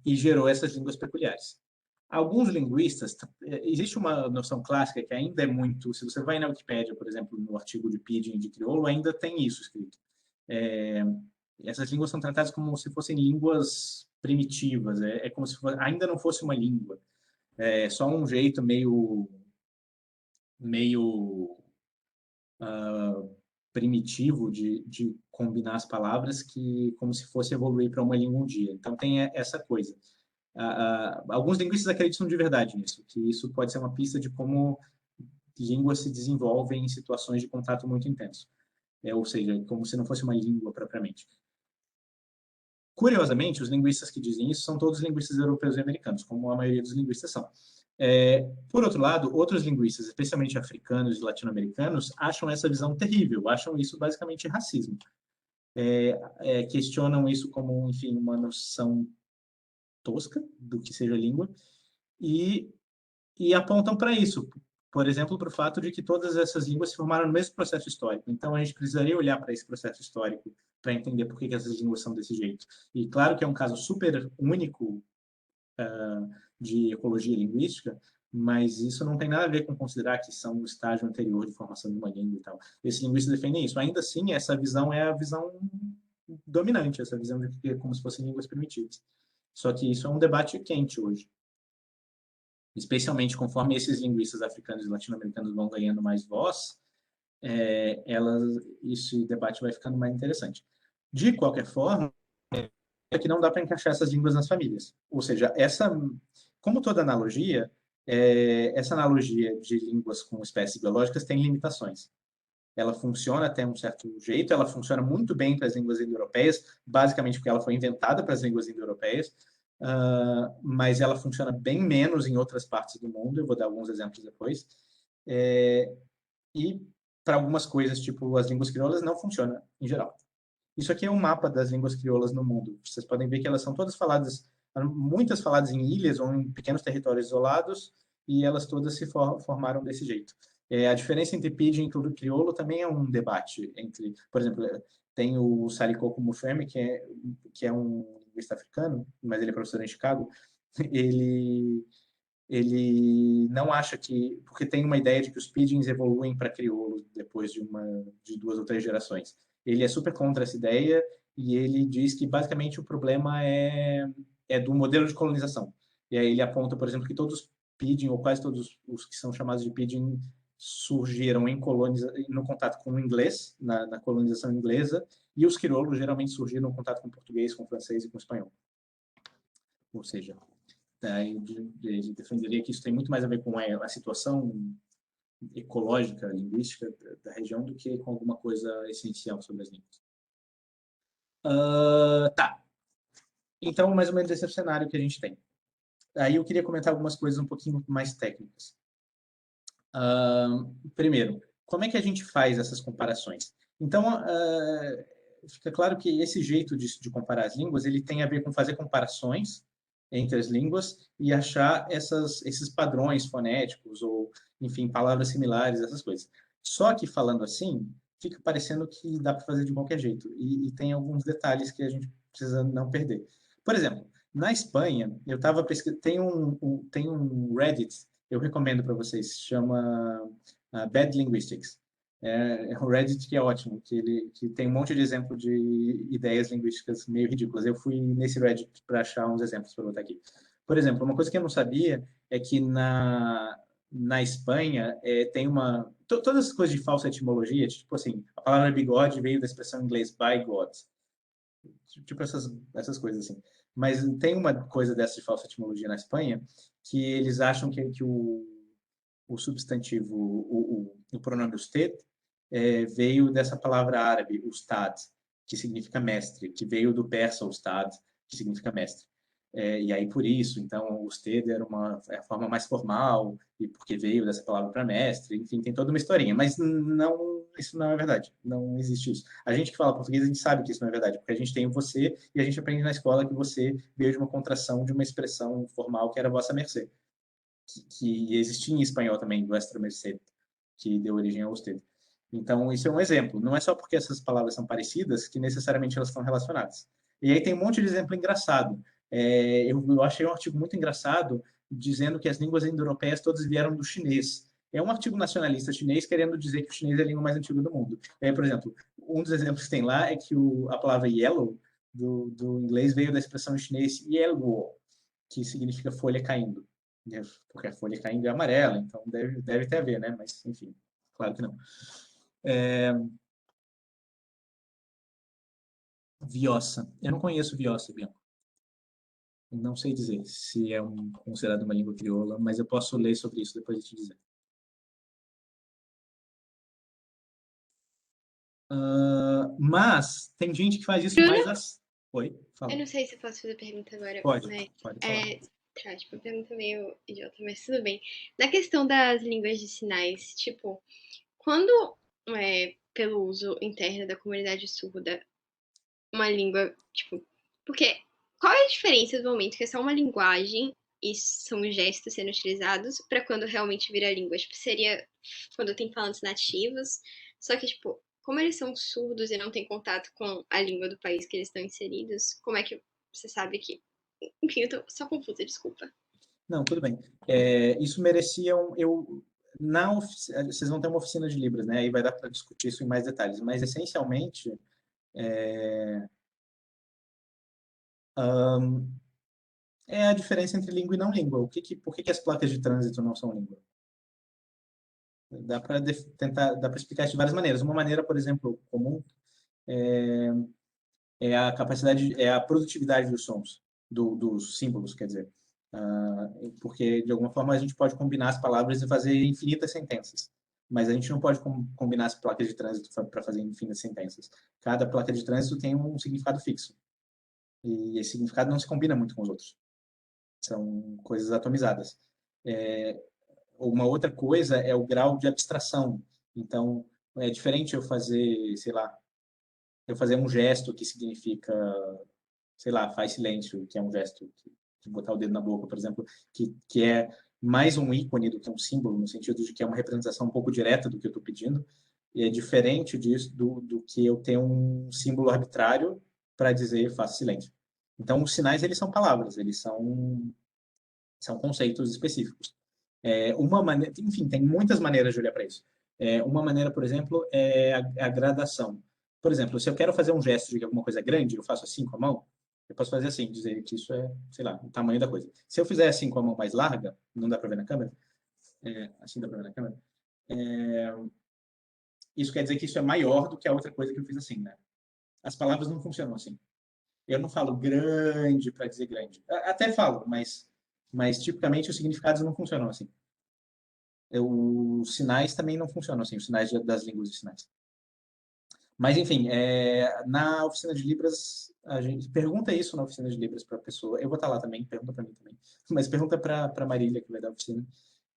e gerou essas línguas peculiares. Alguns linguistas, existe uma noção clássica que ainda é muito, se você vai na Wikipédia, por exemplo, no artigo de Pidgin e de crioulo, ainda tem isso escrito. essas línguas são tratadas como se fossem línguas primitivas, é como se ainda não fosse uma língua, é só um jeito meio primitivo de combinar as palavras que como se fosse evoluir para uma língua um dia. Então tem essa coisa. Alguns linguistas acreditam de verdade nisso, que isso pode ser uma pista de como línguas se desenvolvem em situações de contato muito intenso. Ou seja, como se não fosse uma língua propriamente. Curiosamente, os linguistas que dizem isso são todos linguistas europeus e americanos, como a maioria dos linguistas são. Por outro lado, outros linguistas, especialmente africanos e latino-americanos, acham essa visão terrível, acham isso basicamente racismo. Questionam isso como, enfim, uma noção tosca do que seja língua e apontam para isso. Por exemplo, para o fato de que todas essas línguas se formaram no mesmo processo histórico. Então, a gente precisaria olhar para esse processo histórico para entender por que essas línguas são desse jeito. E claro que é um caso super único de ecologia linguística, mas isso não tem nada a ver com considerar que são o estágio anterior de formação de uma língua e tal. Esses linguistas defendem isso. Ainda assim, essa visão é a visão dominante, essa visão de que é como se fossem línguas primitivas. Só que isso é um debate quente hoje. Especialmente conforme esses linguistas africanos e latino-americanos vão ganhando mais voz, esse debate vai ficando mais interessante. De qualquer forma, é que não dá para encaixar essas línguas nas famílias. Ou seja, como toda analogia, essa analogia de línguas com espécies biológicas tem limitações. Ela funciona até um certo jeito, ela funciona muito bem para as línguas indo-europeias, basicamente porque ela foi inventada para as línguas indo-europeias, mas ela funciona bem menos em outras partes do mundo, eu vou dar alguns exemplos depois. E para algumas coisas, tipo as línguas crioulas, não funciona em geral. Isso aqui é um mapa das línguas crioulas no mundo. Vocês podem ver que elas são todas faladas, muitas faladas em ilhas ou em pequenos territórios isolados, e elas todas se formaram desse jeito. A diferença entre pidgin e crioulo também é um debate entre, por exemplo, tem o Sarikoko Mufeme, que é um linguista africano, mas ele é professor em Chicago. Ele não acha que, porque tem uma ideia de que os pidgins evoluem para crioulo depois de 2 ou 3 gerações. Ele é super contra essa ideia e ele diz que basicamente o problema é do modelo de colonização. E aí ele aponta, por exemplo, que todos os pidgin, ou quase todos os que são chamados de pidgin, surgiram no contato com o inglês, na colonização inglesa, e os crioulos geralmente surgiram no contato com o português, com o francês e com o espanhol. Ou seja, ele defenderia que isso tem muito mais a ver com a situação ecológica, linguística da região do que com alguma coisa essencial sobre as línguas. Tá. Então, mais ou menos esse é o cenário que a gente tem. Aí eu queria comentar algumas coisas um pouquinho mais técnicas. Primeiro, como é que a gente faz essas comparações? Então, fica claro que esse jeito de comparar as línguas, ele tem a ver com fazer comparações entre as línguas e achar esses padrões fonéticos ou, enfim, palavras similares, essas coisas. Só que falando assim, fica parecendo que dá para fazer de qualquer jeito e tem alguns detalhes que a gente precisa não perder. Por exemplo, na Espanha, eu estava pesquisando, tem um Reddit, eu recomendo para vocês, chama Bad Linguistics. É um Reddit que é ótimo, que tem um monte de exemplo de ideias linguísticas meio ridículas. Eu fui nesse Reddit para achar uns exemplos para botar aqui. Por exemplo, uma coisa que eu não sabia é que na Espanha tem todas as coisas de falsa etimologia, tipo assim, a palavra bigode veio da expressão em inglês by God. Tipo essas coisas assim. Mas tem uma coisa dessa de falsa etimologia na Espanha que eles acham que o substantivo, o pronome usted, veio dessa palavra árabe, ustad, que significa mestre, que veio do persa ustad, que significa mestre. E aí, por isso, então, o usted era a forma mais formal, e porque veio dessa palavra para mestre, enfim, tem toda uma historinha. Mas isso não é verdade, não existe isso. A gente que fala português, a gente sabe que isso não é verdade, porque a gente tem o você, e a gente aprende na escola que você veio de uma contração de uma expressão formal que era vossa mercê, que existia em espanhol também, vuestra merced, que deu origem ao usted. Então, isso é um exemplo. Não é só porque essas palavras são parecidas que necessariamente elas estão relacionadas. E aí tem um monte de exemplo engraçado. Eu achei um artigo muito engraçado dizendo que as línguas indo-europeias todas vieram do chinês. É um artigo nacionalista chinês querendo dizer que o chinês é a língua mais antiga do mundo. Por exemplo, um dos exemplos que tem lá é que a palavra yellow do inglês veio da expressão em chinês yellow, que significa folha caindo, né? Porque a folha caindo é amarela, então deve ter a ver, né? Mas, enfim, claro que não. Vioça. Eu não conheço Vioça, Bianco. Não sei dizer se é considerado uma língua crioula, mas eu posso ler sobre isso depois de te dizer. Mas tem gente que faz isso Bruno, mais... Oi, eu fala. não sei se eu posso fazer pergunta agora, Pode, mas pode falar. tá, tipo, uma pergunta meio idiota, mas tudo bem. Na questão das línguas de sinais, tipo, quando pelo uso interno da comunidade surda, uma língua, tipo, porque qual é a diferença do momento que é só uma linguagem e são gestos sendo utilizados para quando realmente vira língua? Tipo, seria quando tem falantes nativos, só que, tipo, como eles são surdos e não têm contato com a língua do país que eles estão inseridos, como é que você sabe que. Enfim, eu tô só confusa, desculpa. Não, tudo bem. Isso merecia vocês vão ter uma oficina de Libras, né? Aí vai dar para discutir isso em mais detalhes. Mas, essencialmente, é a diferença entre língua e não língua. Por que as placas de trânsito não são língua? Dá para explicar isso de várias maneiras. Uma maneira, por exemplo, comum, é a capacidade, é a produtividade dos sons, dos símbolos, quer dizer. Porque, de alguma forma, a gente pode combinar as palavras e fazer infinitas sentenças. Mas a gente não pode combinar as placas de trânsito para fazer infinitas sentenças. Cada placa de trânsito tem um significado fixo. E esse significado não se combina muito com os outros. São coisas atomizadas. Uma outra coisa é o grau de abstração. Então, é diferente eu fazer, sei lá, eu fazer um gesto que significa, sei lá, faz silêncio, que é um gesto de botar o dedo na boca, por exemplo, que é mais um ícone do que um símbolo, no sentido de que é uma representação um pouco direta do que eu estou pedindo, e é diferente disso do que eu ter um símbolo arbitrário para dizer faça silêncio. Então, os sinais, eles são palavras, eles são conceitos específicos. Enfim, tem muitas maneiras de olhar para isso. Uma maneira, por exemplo, é a gradação. Por exemplo, se eu quero fazer um gesto de que alguma coisa é grande, eu faço assim com a mão, eu posso fazer assim, dizer que isso é, sei lá, o tamanho da coisa. Se eu fizer assim com a mão mais larga, não dá para ver na câmera, assim dá para ver na câmera, isso quer dizer que isso é maior do que a outra coisa que eu fiz assim, né? As palavras não funcionam assim. Eu não falo grande para dizer grande. Até falo, mas tipicamente os significados não funcionam assim. Os sinais também não funcionam assim, os sinais das línguas de sinais. Mas, enfim, na oficina de Libras, a gente pergunta isso na oficina de Libras para a pessoa. Eu vou estar lá também, pergunta para mim também. Mas pergunta para a Marília, que vai dar a oficina,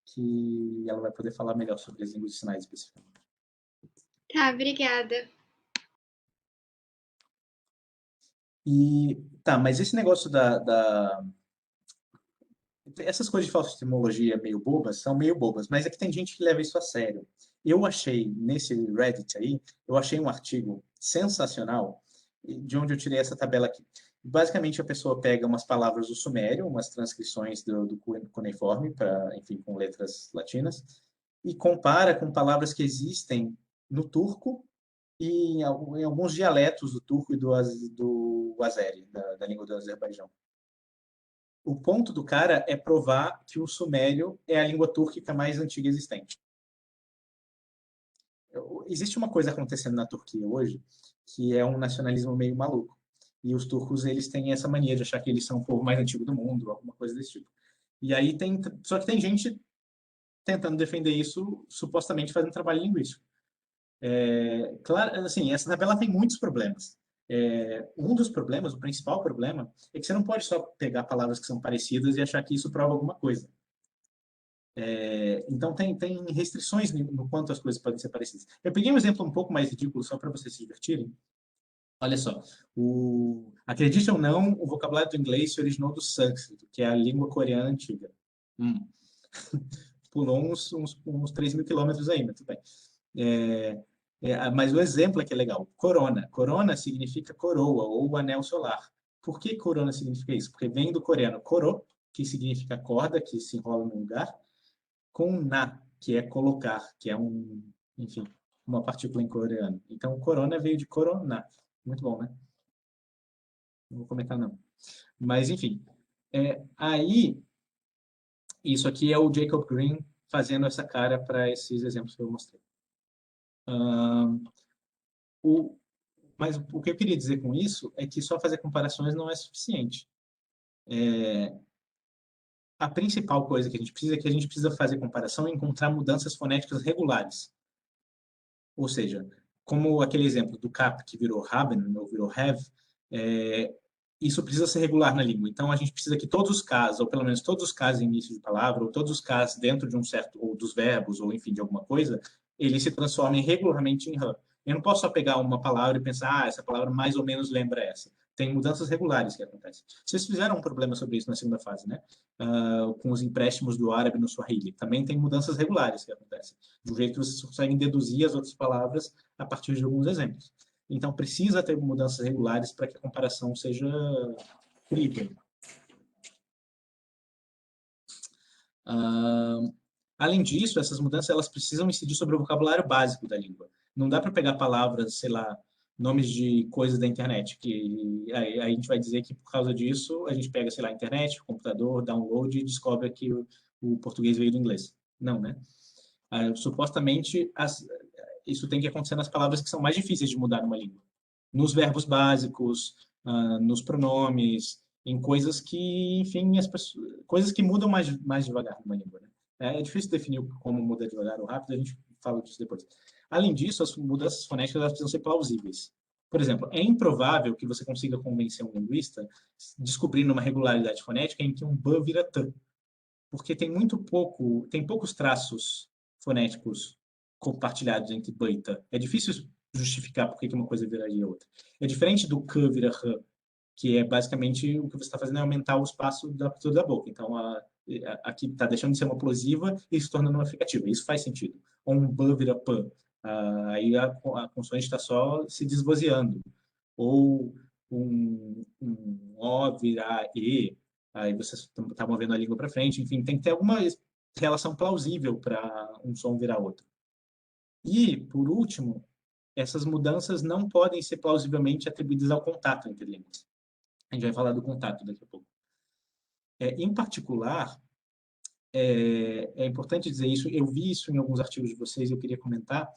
que ela vai poder falar melhor sobre as línguas de sinais especificamente. Tá, obrigada. Mas esse negócio essas coisas de falsa etimologia meio bobas são meio bobas, mas é que tem gente que leva isso a sério. Eu achei, nesse Reddit aí, eu achei um artigo sensacional, de onde eu tirei essa tabela aqui. Basicamente, a pessoa pega umas palavras do Sumério, umas transcrições do cuneiforme, enfim, com letras latinas, e compara com palavras que existem no turco e em alguns dialetos do turco e do azeri, da língua do Azerbaijão. O ponto do cara é provar que o sumério é a língua túrquica mais antiga existente. Existe uma coisa acontecendo na Turquia hoje que é um nacionalismo meio maluco. E os turcos, eles têm essa mania de achar que eles são o povo mais antigo do mundo, alguma coisa desse tipo. E aí só que tem gente tentando defender isso, supostamente fazendo trabalho linguístico. Claro, assim, essa tabela tem muitos problemas. Um dos problemas, o principal problema, é que você não pode só pegar palavras que são parecidas e achar que isso prova alguma coisa. Então, tem restrições no quanto as coisas podem ser parecidas. Eu peguei um exemplo um pouco mais ridículo, só para vocês se divertirem. Olha só, acredite ou não, o vocabulário do inglês se originou do sânscrito, que é a língua coreana antiga. Pulou uns 3 mil quilômetros aí, mas tudo bem. Mas o exemplo é que é legal. Corona. Corona significa coroa ou anel solar. Por que corona significa isso? Porque vem do coreano koro, que significa corda, que se enrola num lugar, com na, que é colocar, que é enfim, uma partícula em coreano. Então, corona veio de corona. Muito bom, né? Não vou comentar, não. Mas, enfim, aí, isso aqui é o Jacob Green fazendo essa cara para esses exemplos que eu mostrei. O, mas o que eu queria dizer com isso é que só fazer comparações não é suficiente. A principal coisa que a gente precisa é que a gente precisa fazer comparação e encontrar mudanças fonéticas regulares. Ou seja, como aquele exemplo do cap que virou haben ou virou have, é, isso precisa ser regular na língua. Então, a gente precisa que todos os casos, ou pelo menos todos os casos em início de palavra, ou todos os casos dentro de um certo, ou dos verbos, ou enfim, de alguma coisa, eles se transformem regularmente em han. Eu não posso só pegar uma palavra e pensar, essa palavra mais ou menos lembra essa. Tem mudanças regulares que acontecem. Vocês fizeram um problema sobre isso na segunda fase, né? Com os empréstimos do árabe no Swahili. Também tem mudanças regulares que acontecem. De um jeito que vocês conseguem deduzir as outras palavras a partir de alguns exemplos. Então, precisa ter mudanças regulares para que a comparação seja crível. Além disso, essas mudanças elas precisam incidir sobre o vocabulário básico da língua. Não dá para pegar palavras, sei lá, nomes de coisas da internet, que aí a gente vai dizer que por causa disso a gente pega, sei lá, internet, computador, download e descobre que o português veio do inglês. Não, né? Supostamente isso tem que acontecer nas palavras que são mais difíceis de mudar numa língua. Nos verbos básicos, nos pronomes, em coisas que, enfim, coisas que mudam mais devagar numa língua. Né? É difícil definir como muda devagar ou rápido, a gente fala disso depois. Além disso, as mudanças fonéticas elas precisam ser plausíveis. Por exemplo, é improvável que você consiga convencer um linguista descobrindo uma regularidade fonética em que um b vira t, porque tem poucos traços fonéticos compartilhados entre b e t. É difícil justificar por que uma coisa viraria outra. É diferente do k vira r, que é basicamente o que você está fazendo é aumentar o espaço da abertura da boca. Então, aqui está deixando de ser uma plosiva e se tornando uma fricativa. Isso faz sentido. Ou um b vira p. Aí a consoante está só se desvozeando. Ou um o virar e, aí vocês estão movendo a língua para frente. Enfim, tem que ter alguma relação plausível para um som virar outro. E, por último, essas mudanças não podem ser plausivelmente atribuídas ao contato entre línguas. A gente vai falar do contato daqui a pouco. Em particular, é importante dizer isso, eu vi isso em alguns artigos de vocês, eu queria comentar,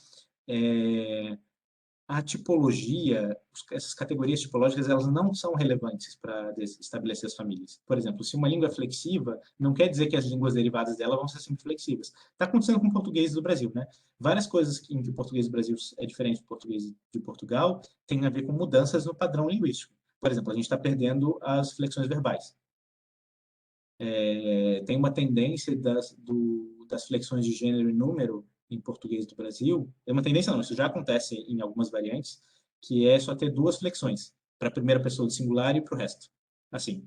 a tipologia, essas categorias tipológicas, elas não são relevantes para estabelecer as famílias. Por exemplo, se uma língua é flexiva, não quer dizer que as línguas derivadas dela vão ser sempre flexivas. Está acontecendo com o português do Brasil, né? Várias coisas em que o português do Brasil é diferente do português de Portugal têm a ver com mudanças no padrão linguístico. Por exemplo, a gente está perdendo as flexões verbais. Tem uma tendência das flexões de gênero e número em português do Brasil, é uma tendência não, isso já acontece em algumas variantes, que é só ter duas flexões, para a primeira pessoa do singular e para o resto. Assim,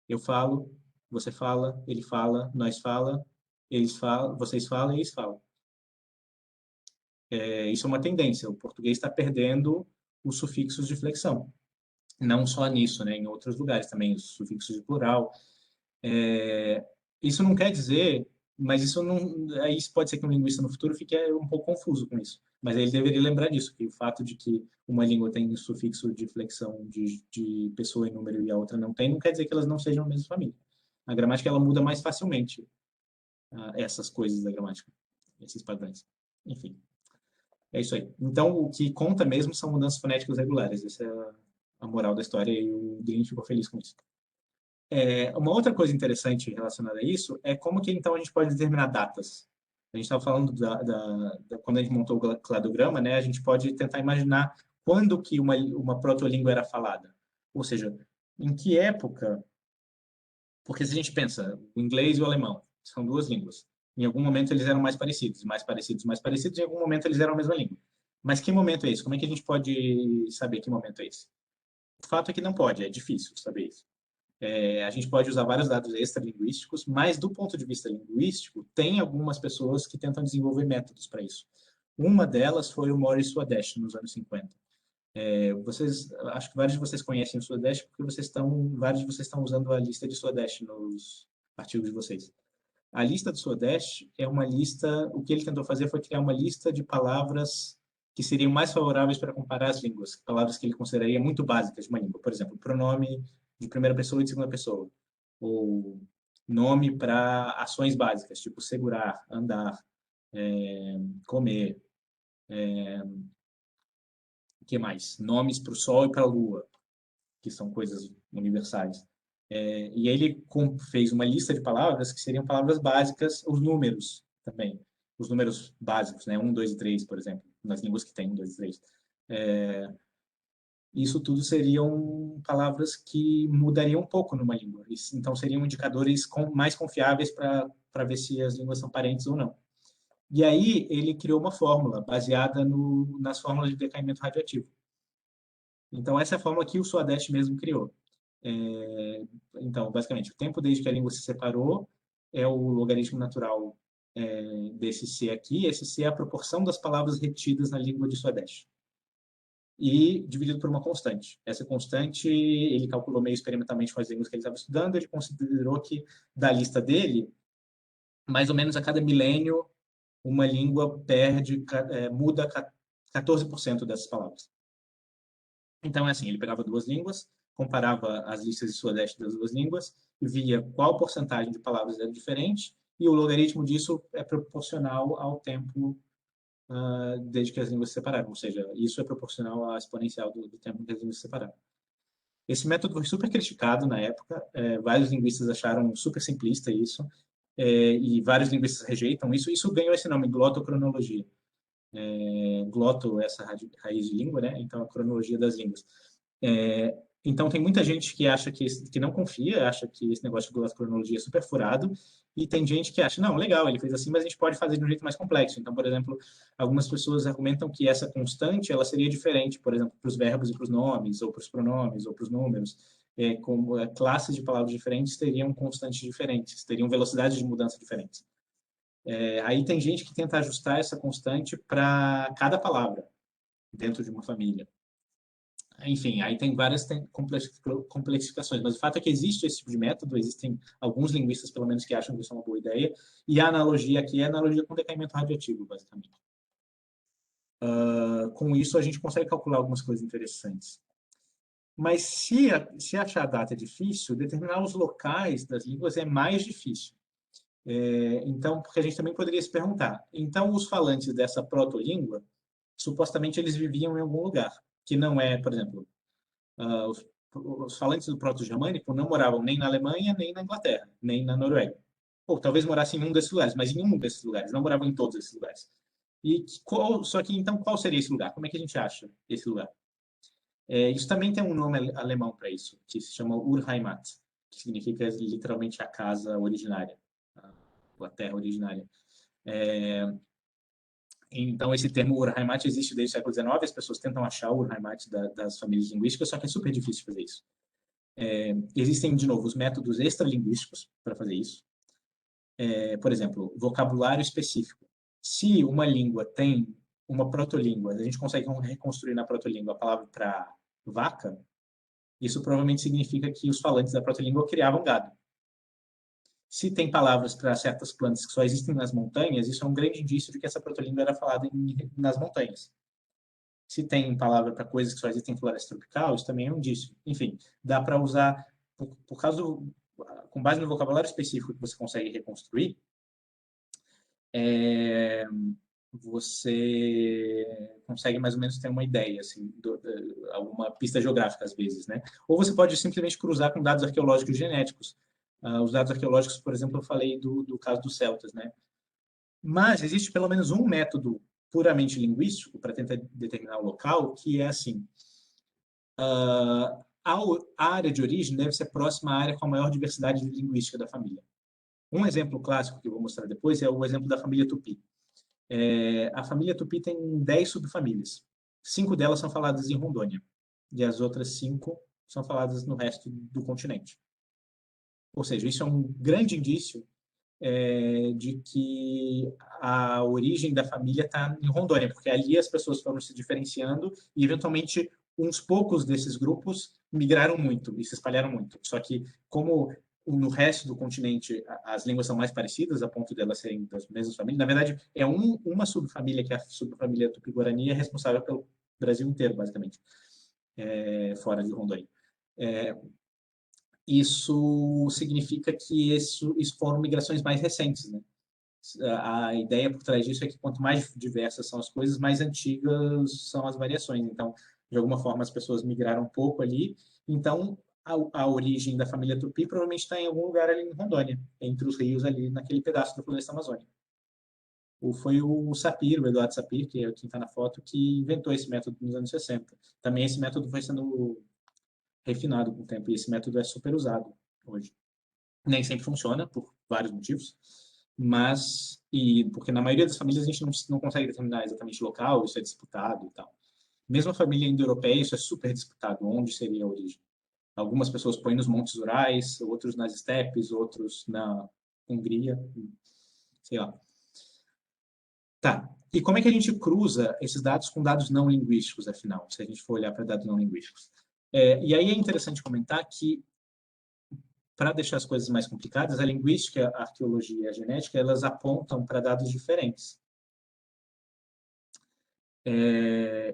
eu falo, você fala, ele fala, nós fala, eles falam, vocês falam e eles falam. Isso é uma tendência, o português está perdendo os sufixos de flexão. Não só nisso, né, em outros lugares também, os sufixos de plural, isso não quer dizer, mas isso não, aí pode ser que um linguista no futuro fique um pouco confuso com isso. Mas ele deveria lembrar disso, que o fato de que uma língua tem sufixo de flexão de pessoa e número e a outra não tem, não quer dizer que elas não sejam a mesma família. A gramática ela muda mais facilmente essas coisas da gramática, esses padrões. Enfim, é isso aí. Então, o que conta mesmo são mudanças fonéticas regulares. Essa é a moral da história e o Green ficou feliz com isso. Uma outra coisa interessante relacionada a isso é como que então a gente pode determinar datas. A gente estava falando quando a gente montou o cladograma, né? A gente pode tentar imaginar quando que uma protolíngua era falada. Ou seja, em que época. Porque se a gente pensa, o inglês e o alemão são duas línguas. Em algum momento eles eram mais parecidos, mais parecidos, mais parecidos. Em algum momento eles eram a mesma língua. Mas que momento é esse? Como é que a gente pode saber que momento é esse? O fato é que não pode, é difícil saber isso. A gente pode usar vários dados extralinguísticos, mas do ponto de vista linguístico, tem algumas pessoas que tentam desenvolver métodos para isso. Uma delas foi o Morris Swadesh, nos anos 50. Acho que vários de vocês conhecem o Swadesh porque vários de vocês estão usando a lista de Swadesh nos artigos de vocês. A lista do Sudeste é uma lista, o que ele tentou fazer foi criar uma lista de palavras que seriam mais favoráveis para comparar as línguas, palavras que ele consideraria muito básicas de uma língua. Por exemplo, pronome de primeira pessoa e de segunda pessoa, ou nome para ações básicas, tipo segurar, andar, comer, o que mais? Nomes para o Sol e para a Lua, que são coisas universais. E ele fez uma lista de palavras que seriam palavras básicas, os números também, os números básicos, né? 1, 2 e 3, por exemplo, nas línguas que tem 1, 2 e 3. Isso tudo seriam palavras que mudariam um pouco numa língua. Então, seriam indicadores mais confiáveis para ver se as línguas são parentes ou não. E aí, ele criou uma fórmula baseada nas fórmulas de decaimento radioativo. Então, essa é a fórmula que o Swadhyesti mesmo criou. Então, basicamente, o tempo desde que a língua se separou é o logaritmo natural desse C aqui. Esse C é a proporção das palavras retidas na língua de Swadhyesti. E dividido por uma constante. Essa constante, ele calculou meio experimentalmente com as línguas que ele estava estudando, ele considerou que, da lista dele, mais ou menos a cada milênio, uma língua muda 14% dessas palavras. Então, é assim, ele pegava duas línguas, comparava as listas de Sudeste das duas línguas, e via qual porcentagem de palavras era diferente, e o logaritmo disso é proporcional ao tempo desde que as línguas se separaram, ou seja, isso é proporcional à exponencial do tempo que as línguas se separaram. Esse método foi super criticado na época, vários linguistas acharam super simplista isso, e vários linguistas rejeitam isso. Isso ganhou esse nome, glotocronologia. Gloto, essa raiz de língua, né? Então, a cronologia das línguas. Então, tem muita gente que acha que não confia, acha que esse negócio de glotocronologia é super furado, e tem gente que acha, não, legal, ele fez assim, mas a gente pode fazer de um jeito mais complexo. Então, por exemplo, algumas pessoas argumentam que essa constante ela seria diferente, por exemplo, para os verbos e para os nomes, ou para os pronomes, ou para os números. Como classes de palavras diferentes teriam constantes diferentes, teriam velocidades de mudança diferentes. Aí tem gente que tenta ajustar essa constante para cada palavra dentro de uma família. Enfim, aí tem várias complexificações, mas o fato é que existe esse tipo de método, existem alguns linguistas, pelo menos, que acham que isso é uma boa ideia, e a analogia aqui é a analogia com decaimento radioativo, basicamente. Com isso, a gente consegue calcular algumas coisas interessantes. Mas se achar a data é difícil, determinar os locais das línguas é mais difícil. Então, porque a gente também poderia se perguntar, então os falantes dessa proto-língua, supostamente eles viviam em algum lugar, que não é, por exemplo, os falantes do proto-germânico não moravam nem na Alemanha, nem na Inglaterra, nem na Noruega. Ou talvez morassem em um desses lugares, mas em um desses lugares, não moravam em todos esses lugares. Só que, então, qual seria esse lugar? Como é que a gente acha esse lugar? Isso também tem um nome alemão para isso, que se chama Urheimat, que significa literalmente a casa originária, a terra originária. Então, esse termo Urheimat existe desde o século XIX, as pessoas tentam achar o Urheimat das famílias linguísticas, só que é super difícil fazer isso. Existem, de novo, os métodos extralinguísticos para fazer isso. Por exemplo, vocabulário específico. Se uma língua tem uma protolíngua, a gente consegue reconstruir na protolíngua a palavra para vaca, isso provavelmente significa que os falantes da protolíngua criavam gado. Se tem palavras para certas plantas que só existem nas montanhas, isso é um grande indício de que essa protolíngua era falada nas montanhas. Se tem palavra para coisas que só existem em floresta tropical, isso também é um indício. Enfim, dá para usar, com base no vocabulário específico que você consegue reconstruir, você consegue mais ou menos ter uma ideia, assim, alguma pista geográfica às vezes, né? Ou você pode simplesmente cruzar com dados arqueológicos genéticos. Os dados arqueológicos, por exemplo, eu falei do caso dos celtas, né? Mas existe pelo menos um método puramente linguístico para tentar determinar o local, que é assim: a área de origem deve ser próxima à área com a maior diversidade linguística da família. Um exemplo clássico que eu vou mostrar depois é o exemplo da família Tupi. A família Tupi tem 10 subfamílias. 5 delas são faladas em Rondônia e as outras 5 são faladas no resto do continente. Ou seja, isso é um grande indício de que a origem da família está em Rondônia, porque ali as pessoas foram se diferenciando e, eventualmente, uns poucos desses grupos migraram muito e se espalharam muito. Só que, como no resto do continente as línguas são mais parecidas, a ponto delas serem das mesmas famílias. Na verdade, é uma subfamília, que é a subfamília Tupi-Guarani, é responsável pelo Brasil inteiro, basicamente, fora de Rondônia. Isso significa que isso foram migrações mais recentes, né? A ideia por trás disso é que quanto mais diversas são as coisas, mais antigas são as variações. Então, de alguma forma, as pessoas migraram um pouco ali. Então, a origem da família Tupi provavelmente está em algum lugar ali em Rondônia, entre os rios ali, naquele pedaço da floresta amazônica. Foi o Sapir, o Eduardo Sapir, que é quem está na foto, que inventou esse método nos anos 60. Também esse método foi sendo refinado com o tempo, e esse método é super usado hoje. Nem sempre funciona, por vários motivos, mas porque na maioria das famílias a gente não consegue determinar exatamente o local, isso é disputado e tal. Mesmo a família indo-europeia, isso é super disputado, onde seria a origem. Algumas pessoas põem nos Montes Urais, outros nas estepes, outros na Hungria, sei lá. Tá. E como é que a gente cruza esses dados com dados não linguísticos, afinal, se a gente for olhar para dados não linguísticos? E aí é interessante comentar que, para deixar as coisas mais complicadas, a linguística, a arqueologia e a genética, elas apontam para dados diferentes.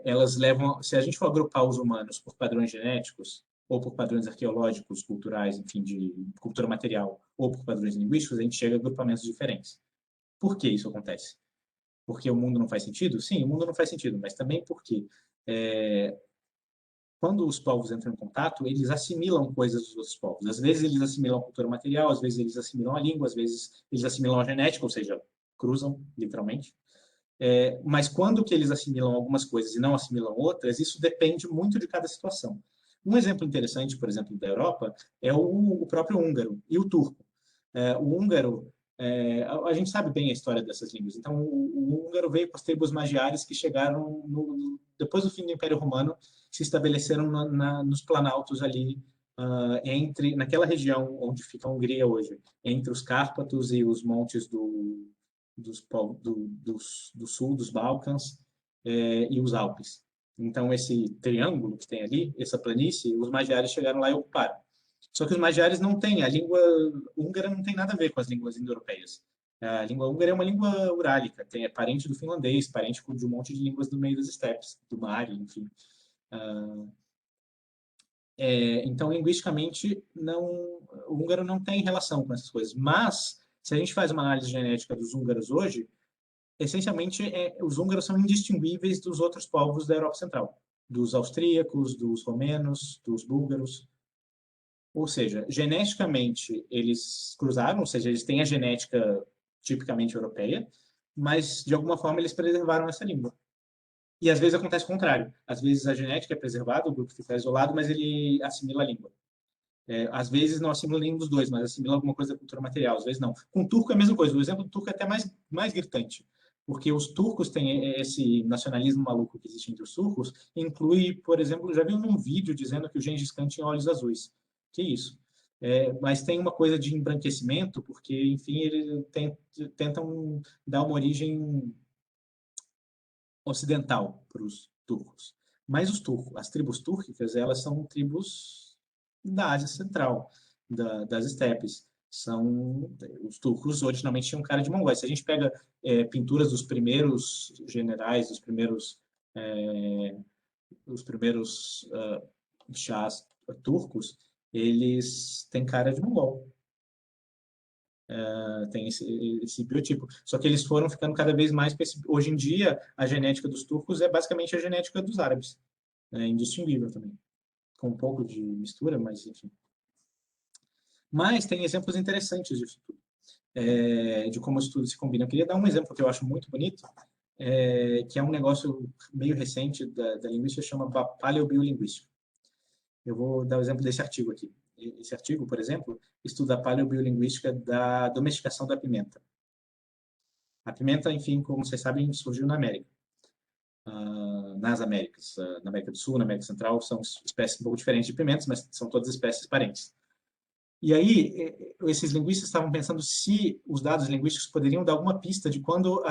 Elas levam, se a gente for agrupar os humanos por padrões genéticos, ou por padrões arqueológicos, culturais, enfim, de cultura material, ou por padrões linguísticos, a gente chega a agrupamentos diferentes. Por que isso acontece? Porque o mundo não faz sentido? Sim, o mundo não faz sentido, mas também porque quando os povos entram em contato, eles assimilam coisas dos outros povos. Às vezes eles assimilam a cultura material, às vezes eles assimilam a língua, às vezes eles assimilam a genética, ou seja, cruzam, literalmente. Mas quando que eles assimilam algumas coisas e não assimilam outras, isso depende muito de cada situação. Um exemplo interessante, por exemplo, da Europa, é o próprio húngaro e o turco. O húngaro, a gente sabe bem a história dessas línguas. Então, o húngaro veio com as tribos magiares que chegaram depois do fim do Império Romano, se estabeleceram nos planaltos ali, naquela região onde fica a Hungria hoje, entre os Cárpatos e os montes do sul, dos Balcãs, e os Alpes. Então, esse triângulo que tem ali, essa planície, os magiares chegaram lá e ocuparam. Só que os magiares não têm, a língua húngara não tem nada a ver com as línguas indo-europeias. A língua húngara é uma língua urálica, é parente do finlandês, parente de um monte de línguas do meio das estepes, do mar, enfim. Então, linguisticamente, o húngaro não tem relação com essas coisas. Mas, se a gente faz uma análise genética dos húngaros hoje, essencialmente, os húngaros são indistinguíveis dos outros povos da Europa Central, dos austríacos, dos romenos, dos búlgaros. Ou seja, geneticamente eles cruzaram, ou seja, eles têm a genética tipicamente europeia, mas de alguma forma eles preservaram essa língua. E às vezes acontece o contrário. Às vezes a genética é preservada, o grupo fica isolado, mas ele assimila a língua. Às vezes não assimila nenhum dos dois, mas assimila alguma coisa da cultura material, às vezes não. Com o turco é a mesma coisa. O exemplo do turco é até mais gritante, porque os turcos têm esse nacionalismo maluco que existe entre os turcos, inclui, por exemplo, já vi num vídeo dizendo que o Gengis Khan tinha olhos azuis. Que isso? Mas tem uma coisa de embranquecimento, porque, enfim, eles tentam dar uma origem ocidental para os turcos. Mas as tribos túrquicas, elas são tribos da Ásia Central, das estepes. Os turcos originalmente tinham cara de mongóis. Se a gente pega pinturas dos primeiros generais, os primeiros chás turcos, eles têm cara de mongol. Tem esse biotipo. Só que eles foram ficando cada vez mais... Hoje em dia, a genética dos turcos é basicamente a genética dos árabes. É indistinguível também. Com um pouco de mistura, mas enfim. Mas tem exemplos interessantes disso tudo. De como isso tudo se combina. Eu queria dar um exemplo que eu acho muito bonito, que é um negócio meio recente da linguística, chama paleobiolinguística. Eu vou dar o exemplo desse artigo aqui. Esse artigo, por exemplo, estuda a paleobiolinguística da domesticação da pimenta. A pimenta, enfim, como vocês sabem, surgiu na América. Nas Américas. Na América do Sul, na América Central, são espécies um pouco diferentes de pimentas, mas são todas espécies parentes. E aí, esses linguistas estavam pensando se os dados linguísticos poderiam dar alguma pista de quando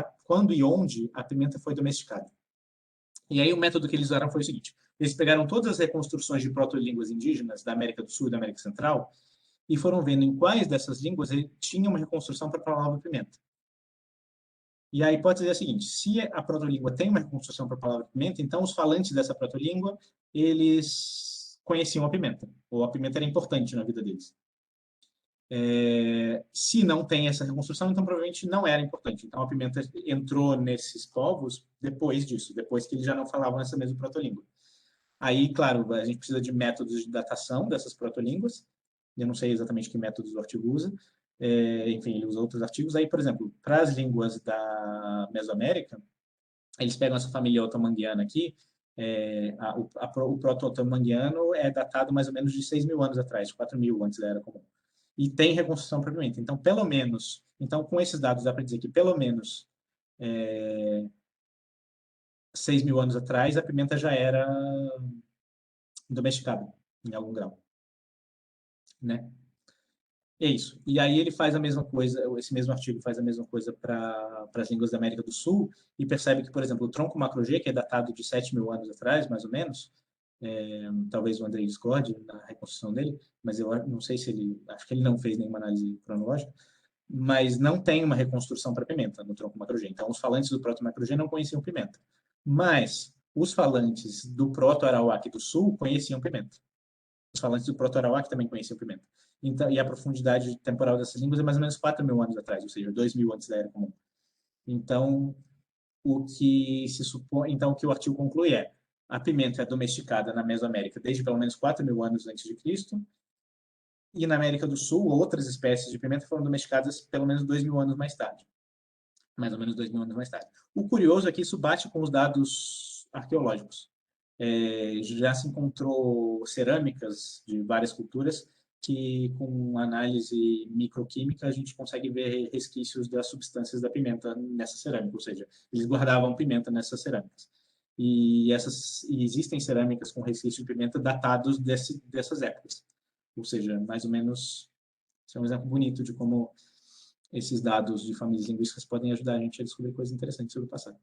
e onde a pimenta foi domesticada. E aí, o método que eles usaram foi o seguinte: eles pegaram todas as reconstruções de proto-línguas indígenas da América do Sul e da América Central e foram vendo em quais dessas línguas ele tinha uma reconstrução para a palavra pimenta. E a hipótese é a seguinte: se a protolíngua tem uma reconstrução para a palavra pimenta, então os falantes dessa protolíngua, eles conheciam a pimenta, ou a pimenta era importante na vida deles. Se não tem essa reconstrução, então provavelmente não era importante. Então a pimenta entrou nesses povos depois disso, depois que eles já não falavam essa mesma protolíngua. Aí, claro, a gente precisa de métodos de datação dessas protolínguas. Eu não sei exatamente que métodos o artigo usa. Enfim, ele usa outros artigos. Aí, por exemplo, para as línguas da Mesoamérica, eles pegam essa família otomanguiana aqui. O proto-otomanguiano é datado mais ou menos de 6.000 anos atrás, 4.000 antes da Era Comum. E tem reconstrução propriamente. Então, pelo menos, com esses dados, dá para dizer que pelo menos 6.000 anos atrás, a pimenta já era domesticada, em algum grau. Né? É isso. E aí ele faz a mesma coisa, esse mesmo artigo faz a mesma coisa para as línguas da América do Sul e percebe que, por exemplo, o tronco macro-G, que é datado de 7.000 anos atrás, mais ou menos, talvez o André discorde na reconstrução dele, mas eu não sei se ele, acho que ele não fez nenhuma análise cronológica, mas não tem uma reconstrução para pimenta no tronco macro-G. Então, os falantes do proto-macro-G não conheciam pimenta. Mas os falantes do proto-arauáque do Sul conheciam pimenta. Os falantes do proto-arauáque também conheciam pimenta. Então, e a profundidade temporal dessas línguas é mais ou menos 4.000 anos atrás, ou seja, 2.000 antes da Era Comum. Então, o que o artigo conclui é: a pimenta é domesticada na Mesoamérica desde pelo menos 4.000 anos antes de Cristo, e na América do Sul, outras espécies de pimenta foram domesticadas pelo menos 2.000 anos mais tarde. Mais ou menos 2.000 anos mais tarde. O curioso é que isso bate com os dados arqueológicos. Já se encontrou cerâmicas de várias culturas que, com análise microquímica, a gente consegue ver resquícios das substâncias da pimenta nessa cerâmica, ou seja, eles guardavam pimenta nessas cerâmicas. E existem cerâmicas com resquícios de pimenta datados dessas épocas. Ou seja, mais ou menos, isso é um exemplo bonito de como esses dados de famílias linguísticas podem ajudar a gente a descobrir coisas interessantes sobre o passado.